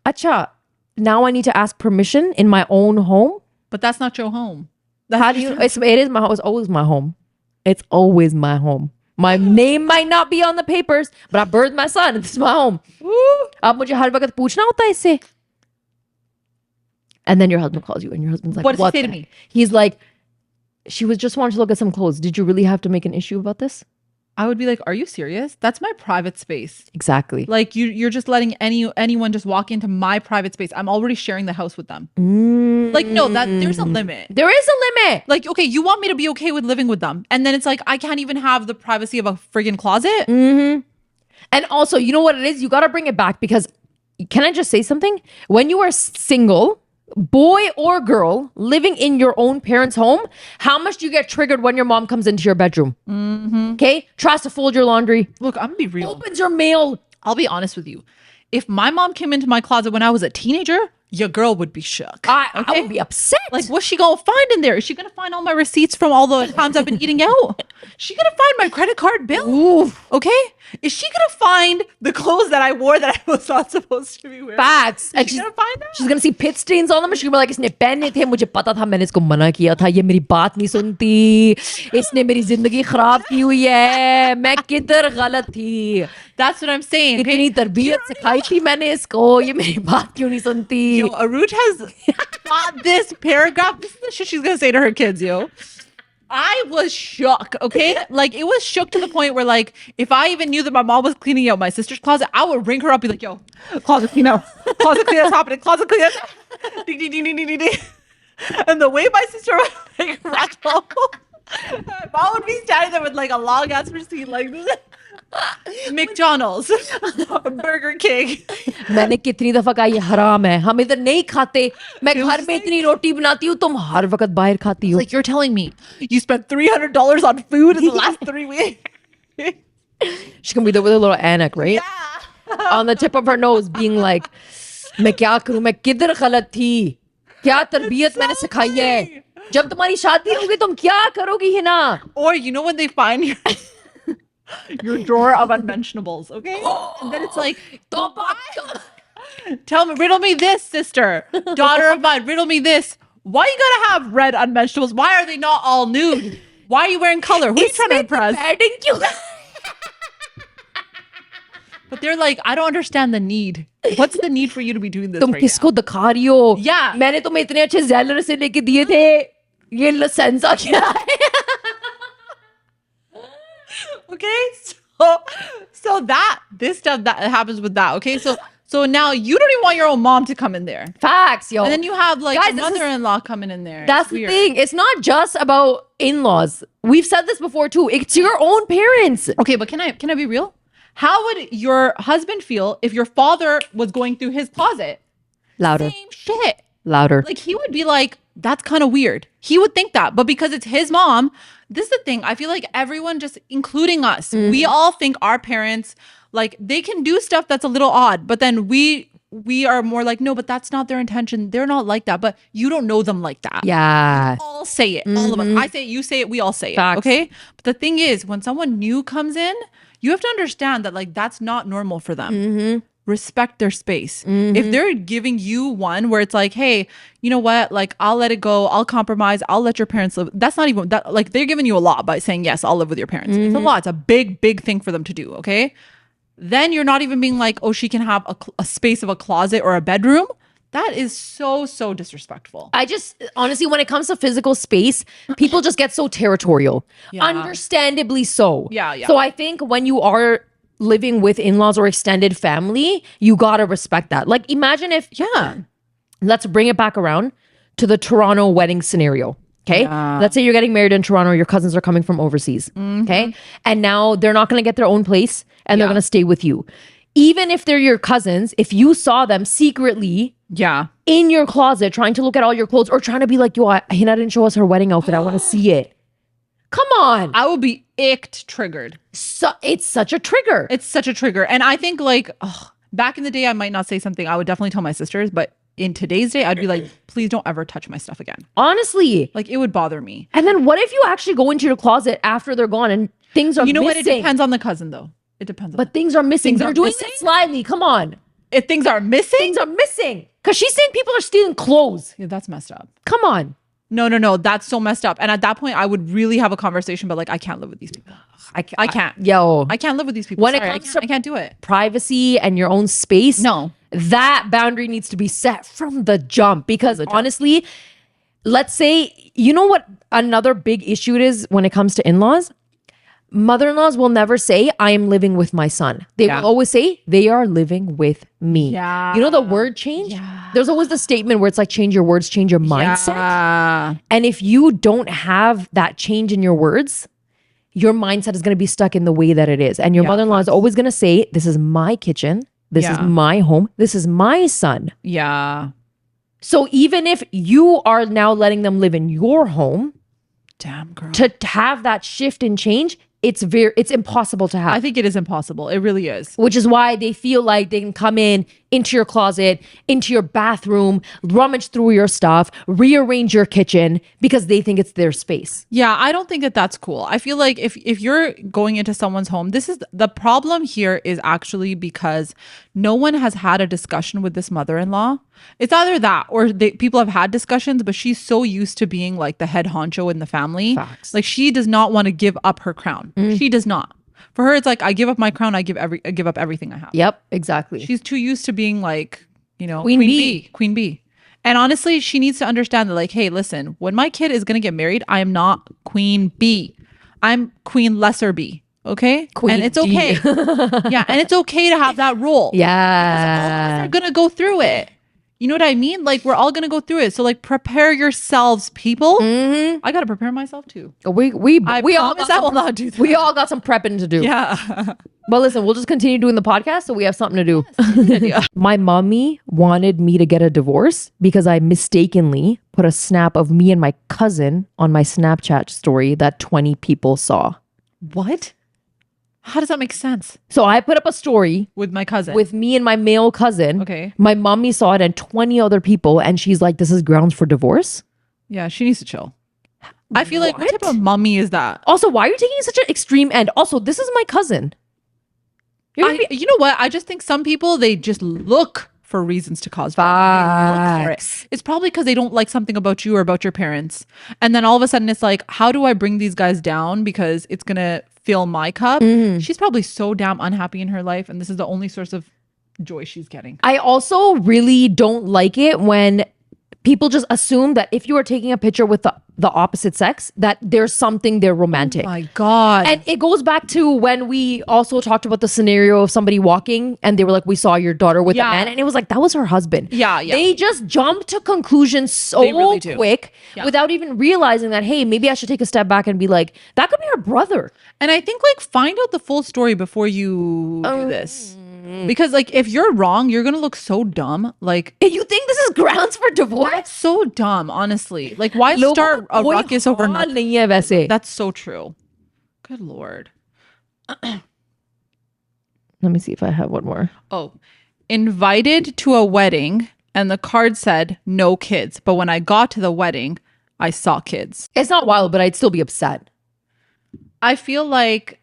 Acha, now I need to ask permission in my own home. But that's not your home. How do you? It is my home. It's always my home. It's always my home. My name might not be on the papers, but I birthed my son. This is my home. अब मुझे हर वक्त पूछना होता है इससे. And then your husband calls you, and your husband's like, "What does he say to me?" He's like, "She was just wanting to look at some clothes. Did you really have to make an issue about this?" I would be like, are you serious? That's my private space. Exactly. Like you're just letting anyone just walk into my private space. I'm already sharing the house with them. Like, no, that there's a limit. There is a limit. Like, okay, you want me to be okay with living with them. And then it's like, I can't even have the privacy of a friggin' closet. And also, you know what it is? You got to bring it back because, can I just say something? When you are single, boy or girl, living in your own parents' home, how much do you get triggered when your mom comes into your bedroom? Okay? Tries to fold your laundry. Look, I'm gonna be real. Opens your mail. I'll be honest with you. If my mom came into my closet when I was a teenager, your girl would be shook. I would be upset. Like, what's she gonna find in there? Is she gonna find all my receipts from all the times I've been eating out? She gonna find my credit card bill? Oof. Okay? Is she gonna find the clothes that I wore that I was not supposed to be wearing? Facts. And She's gonna find that? She's gonna see pit stains on them. She's gonna be like, इसने पहने थे, मुझे पता था, मैंने इसको मना किया था, ये मेरी बात नहीं सुनती, इसने मेरी जिंदगी खराब की हुई है, मैं किधर गलत थी. That's what I'm saying. Okay? इतनी तरबियत सिखाई थी मैंने इसको, ये मेरी बात क्यों नहीं सुनती. Yo, Uruje has got this paragraph. This is the shit she's gonna say to her kids, yo. I was shook, okay? Like, it was shook to the point where, like, if I even knew that my mom was cleaning out my sister's closet, I would ring her up, be like, yo, closet clean out. Closet clean out's happening. Closet clean out. Ding, ding, ding, ding, ding, ding, ding. And the way my sister would, like, rattle, my mom would be standing there with, like, a long-ass receipt like this. McDonald's, Burger King. मैंने कितनी दफा कहा ये हराम है, हम इधर नहीं खाते, मैं घर में इतनी रोटी बनाती हूँ, तुम हर वक्त बाहर खाती हो. Like, you're telling me you spent $300 on food in the last 3 weeks? She's gonna be there with a little Anak, right? Yeah. On the tip of her nose, being like, मैं क्या करूँ, मैं किधर गलत थी, क्या तरबियत मैंने सिखाई है, जब तुम्हारी शादी होगी तुम क्या करोगी Hina. Or you know when they find your drawer of unmentionables, okay? And then it's like, tell me, riddle me this, sister, daughter of mine, riddle me this. Why you gotta have red unmentionables? Why are they not all nude? Why are you wearing color? Who are you trying to impress? But they're like, I don't understand the need. What's the need for you to be doing this तुम right किसको now? दिखा रही हो? Yeah. मैंने तुम्हें इतने अच्छे ज़ेलर से लेके दिए थे, ये लसेंसा क्या है? Okay, so this stuff that happens with that. Okay, so now you don't even want your own mom to come in there. Facts, yo. And then you have like Guys, your mother-in-law coming in there. That's It's the weird. thing. It's not just about in-laws. We've said this before too. It's your own parents. Okay, but can I be real? How would your husband feel if your father was going through his closet? Louder. Same shit. Louder. Like, he would be like, that's kind of weird. He would think that. But because it's his mom, this is the thing. I feel like everyone, just including us, we all think our parents, like, they can do stuff that's a little odd. But then we are more like, no, but that's not their intention. They're not like that. But you don't know them like that. Yeah. We all say it. All of us. I say it, you say it, we all say Facts. it. Okay? But the thing is, when someone new comes in, you have to understand that, like, that's not normal for them. Respect their space. If they're giving you one where it's like, hey, you know what? Like, I'll let it go. I'll compromise. I'll let your parents live. That's not even that. Like, they're giving you a lot by saying, yes, I'll live with your parents. It's a lot. It's a big, big thing for them to do. Okay. Then you're not even being like, oh, she can have a space of a closet or a bedroom. That is so, so disrespectful. I just, honestly, when it comes to physical space, people just get so territorial. Yeah. Understandably so. Yeah. So I think when you are living with in-laws or extended family, you gotta respect that. Like, imagine if, let's bring it back around to the Toronto wedding scenario. Okay. Yeah. Let's say you're getting married in Toronto, your cousins are coming from overseas. Okay. And now they're not gonna get their own place and they're gonna stay with you. Even if they're your cousins, if you saw them secretly in your closet trying to look at all your clothes or trying to be like, yo, Hina didn't show us her wedding outfit, I want to see it. Come on. I will be triggered. So, it's such a trigger. It's such a trigger. And I think, like, back in the day, I might not say something. I would definitely tell my sisters. But in today's day, I'd be like, please don't ever touch my stuff again. Honestly. Like, it would bother me. And then what if you actually go into your closet after they're gone and things are missing? You know what? It depends on the cousin, though. It depends. But things are missing. They're doing it slyly. Come on. If things are missing? Things are missing. Because she's saying people are stealing clothes. Yeah, that's messed up. Come on. No. That's so messed up. And at that point, I would really have a conversation, but like, I can't live with these people. I can't. Yo. I can't live with these people. When Sorry, it comes to I can't do it. Privacy and your own space. No. That boundary needs to be set from the jump. Because honestly, let's say, you know what another big issue it is when it comes to in-laws? mother-in-laws will never say, I am living with my son. They will always say, they are living with me. Yeah. You know the word change? There's always the statement where it's like, change your words, change your mindset. Yeah. And if you don't have that change in your words, your mindset is going to be stuck in the way that it is. And your mother-in-law is always going to say, this is my kitchen. This is my home. This is my son. Yeah. So even if you are now letting them live in your home, damn girl, to have that shift and change, it's impossible to have. I think it is impossible. It really is. Which is why they feel like they can come into your closet, into your bathroom, rummage through your stuff, rearrange your kitchen because they think it's their space. Yeah, I don't think that that's cool. I feel like if you're going into someone's home, this is the problem here is actually because no one has had a discussion with this mother-in-law. It's either that or people have had discussions, but she's so used to being like the head honcho in the family. Facts. Like she does not want to give up her crown. She does not. For her, it's like, I give up my crown. I give up everything I have. Yep, exactly. She's too used to being like, you know, Queen bee. Queen bee. And honestly, she needs to understand that like, hey, listen, when my kid is going to get married, I am not queen bee. I'm queen lesser bee. Okay. Queen and it's D. okay. Yeah. And it's okay to have that role. Yeah. We're going to go through it. You know what I mean? Like we're all going to go through it. So like prepare yourselves, people. I got to prepare myself too. We all promise I will not do that. We all got some prepping to do. Yeah. But listen, we'll just continue doing the podcast so we have something to do. My mommy wanted me to get a divorce because I mistakenly put a snap of me and my cousin on my Snapchat story that 20 people saw. What? How does that make sense? So I put up a story With my cousin. with me and my male cousin. Okay. My mommy saw it and 20 other people, and she's like, this is grounds for divorce? Yeah, she needs to chill. I feel like what type of mummy is that? Also, why are you taking such an extreme end? Also, this is my cousin. You know what? I just think some people, they just look for reasons to cause violence. They look for it. It's probably because they don't like something about you or about your parents. And then all of a sudden it's like, how do I bring these guys down because it's going to fill my cup? She's probably so damn unhappy in her life. And this is the only source of joy she's getting. I also really don't like it when people just assume that if you are taking a picture with the opposite sex, that there's something they're romantic. Oh my God. And it goes back to when we also talked about the scenario of somebody walking and they were like, we saw your daughter with a man. And it was like, that was her husband. Yeah. They just jump to conclusions so really do. quick without even realizing that, hey, maybe I should take a step back and be like, that could be her brother. And I think like find out the full story before you do this. Because like if you're wrong, you're gonna look so dumb. Like You think this is grounds for divorce? that's so dumb, honestly. Like why start a ruckus over nothing? नहीं है वैसे. That's so true. Good Lord. Let me see if I have one more. Oh, invited to a wedding and the card said no kids. But when I got to the wedding, I saw kids. It's not wild, but I'd still be upset. I feel like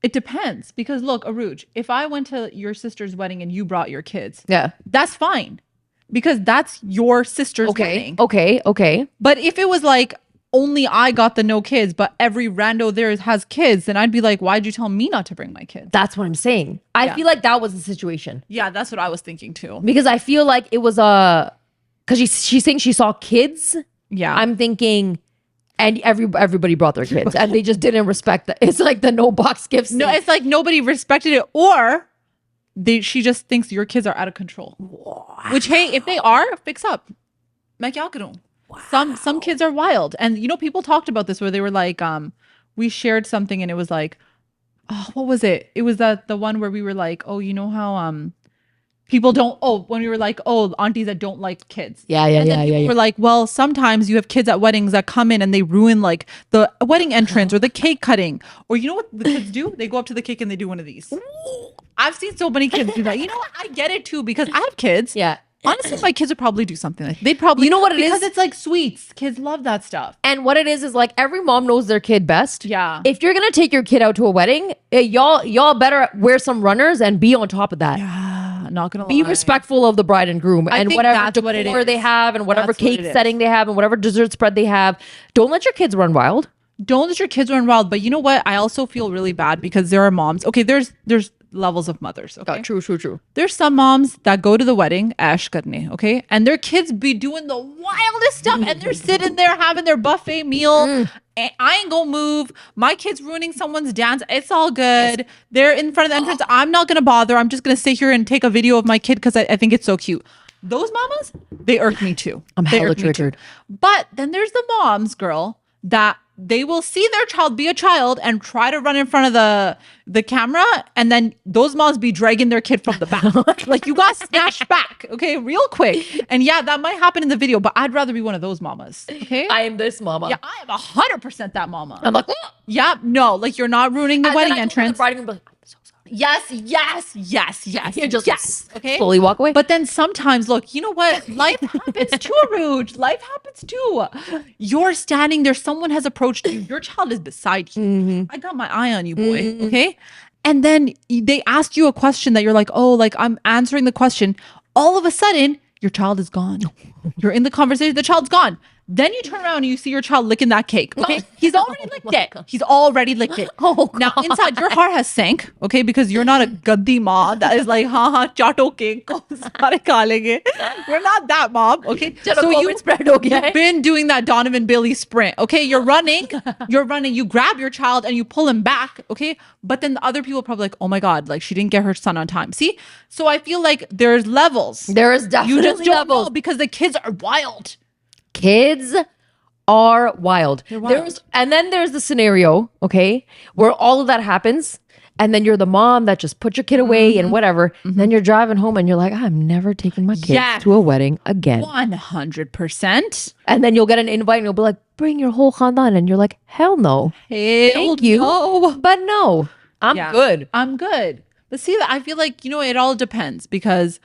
it depends because look, Uruje, if I went to your sister's wedding and you brought your kids, that's fine because that's your sister's wedding. Okay. But if it was like only I got the no kids, but every rando there has kids, then I'd be like, why'd you tell me not to bring my kids? That's what I'm saying. I feel like that was the situation. Yeah, that's what I was thinking too. Because I feel like it was because she's saying she saw kids. Yeah. I'm thinking, and everybody brought their kids and they just didn't respect that. It's like the no box gifts. No, it's like nobody respected it, or she just thinks your kids are out of control. Wow. Which, hey, if they are, fix up. Main kya karun? Some kids are wild, and you know people talked about this where they were like, we shared something and it was like, oh, what was it? It was the one where we were like, oh, you know how people don't. Oh, when we were like, oh, aunties that don't like kids. Yeah. We're like, well, sometimes you have kids at weddings that come in and they ruin like the wedding entrance or the cake cutting, or you know what the kids do? They go up to the cake and they do one of these. I've seen so many kids do that. You know what? I get it too because I have kids. Yeah. Honestly, my kids would probably do something like they'd probably. You know what it is? Because it's like sweets. Kids love that stuff. And what it is like every mom knows their kid best. Yeah. If you're gonna take your kid out to a wedding, y'all better wear some runners and be on top of that. Yeah, not gonna Be lie. respectful of the bride and groom and think whatever that's what it decor is. they have and whatever That's what cake it is. setting they have and whatever dessert spread they have. Don't let your kids run wild. Don't let your kids run wild. But you know what? I also feel really bad because there are moms. Okay, there's levels of mothers. Okay. True. There's some moms that go to the wedding, ash karne, okay? And their kids be doing the wildest stuff and they're sitting there having their buffet meal. And I ain't gonna move. My kid's ruining someone's dance. It's all good. They're in front of the entrance. I'm not gonna bother. I'm just gonna sit here and take a video of my kid because I think it's so cute. Those mamas, they irk me too. I'm They hella irk me too. triggered. But then there's the moms, girl, that they will see their child be a child and try to run in front of the camera, and then those moms be dragging their kid from the back. Like, you got snatched back, okay, real quick. And yeah, that might happen in the video, but I'd rather be one of those mamas. Okay. I am this mama. Yeah, I am 100% that mama. I'm like, Yeah, no, like, you're not ruining the wedding entrance. I'm so sorry. Yes. You just yes. Okay. slowly walk away. But then sometimes, look, you know what? Life happens too, Rouge. Life happens too. You're standing there. Someone has approached you. Your child is beside you. I got my eye on you, boy. Okay. And then they ask you a question that you're like, oh, like, I'm answering the question. All of a sudden, your child is gone. You're in the conversation. The child's gone. Then you turn around and you see your child licking that cake. Okay. He's already licked it. He's already licked it. Oh, now, inside your heart has sank. Okay. Because you're not a gaddi mom that is like, chato cake. Sare kha lenge. You're not that mom. Okay. So you've been doing that Donovan Bailey sprint. Okay. You're running. You grab your child and you pull him back. Okay. But then the other people are probably like, oh my God, like, she didn't get her son on time. See? So I feel like there's levels. There is definitely You just don't levels. know because the kids are wild. Kids are wild. They're wild. And then there's the scenario, okay, where all of that happens, and then you're the mom that just put your kid away and whatever. Then you're driving home and you're like, I'm never taking my kids Yes. to a wedding again. 100%. And then you'll get an invite and you'll be like, bring your whole khandan. And you're like, hell no. Thank you. No. But no, I'm Yeah. good. I'm good. But see, I feel like, it all depends because,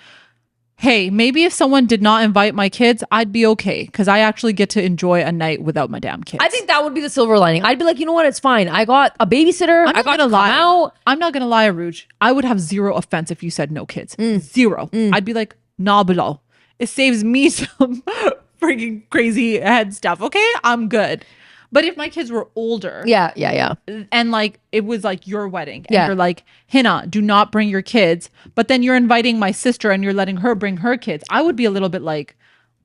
hey, maybe if someone did not invite my kids, I'd be okay because I actually get to enjoy a night without my damn kids. I think that would be the silver lining. I'd be like, you know what? It's fine. I got a babysitter. I got to come out. I'm not gonna lie, Rouge. I would have zero offense if you said no kids. Zero. I'd be like, nah, below. It saves me some freaking crazy head stuff. Okay, I'm good. But if my kids were older, Yeah. and like it was like your wedding, and Yeah. you're like, Hina, do not bring your kids, but then you're inviting my sister and you're letting her bring her kids, I would be a little bit like,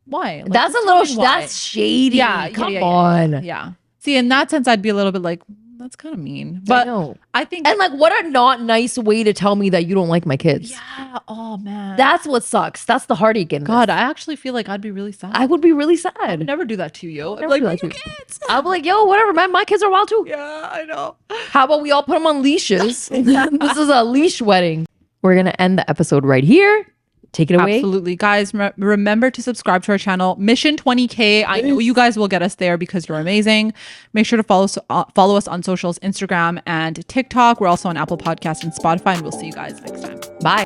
why? Like, That's a just little, tell me why. that's shady. Yeah, Come yeah. on. Yeah. See, in that sense, I'd be a little bit like, that's kind of mean. I But know. I think, And like, what a not nice way to tell me that you don't like my kids. yeah, oh man. That's what sucks. That's the heartache in this. God, I actually feel like I'd be really sad. I would be really sad. I'd never do that to you. I'd be never like, do bring that your to you. kids. I'll be like, yo, whatever, man. My kids are wild too. Yeah, I know. How about we all put them on leashes? This is a leash wedding. We're going to end the episode right here. Take it away. Absolutely. Guys, remember to subscribe to our channel. Mission 20K. I know you guys will get us there because you're amazing. Make sure to follow us on socials, Instagram and TikTok. We're also on Apple Podcasts and Spotify, and we'll see you guys next time. Bye.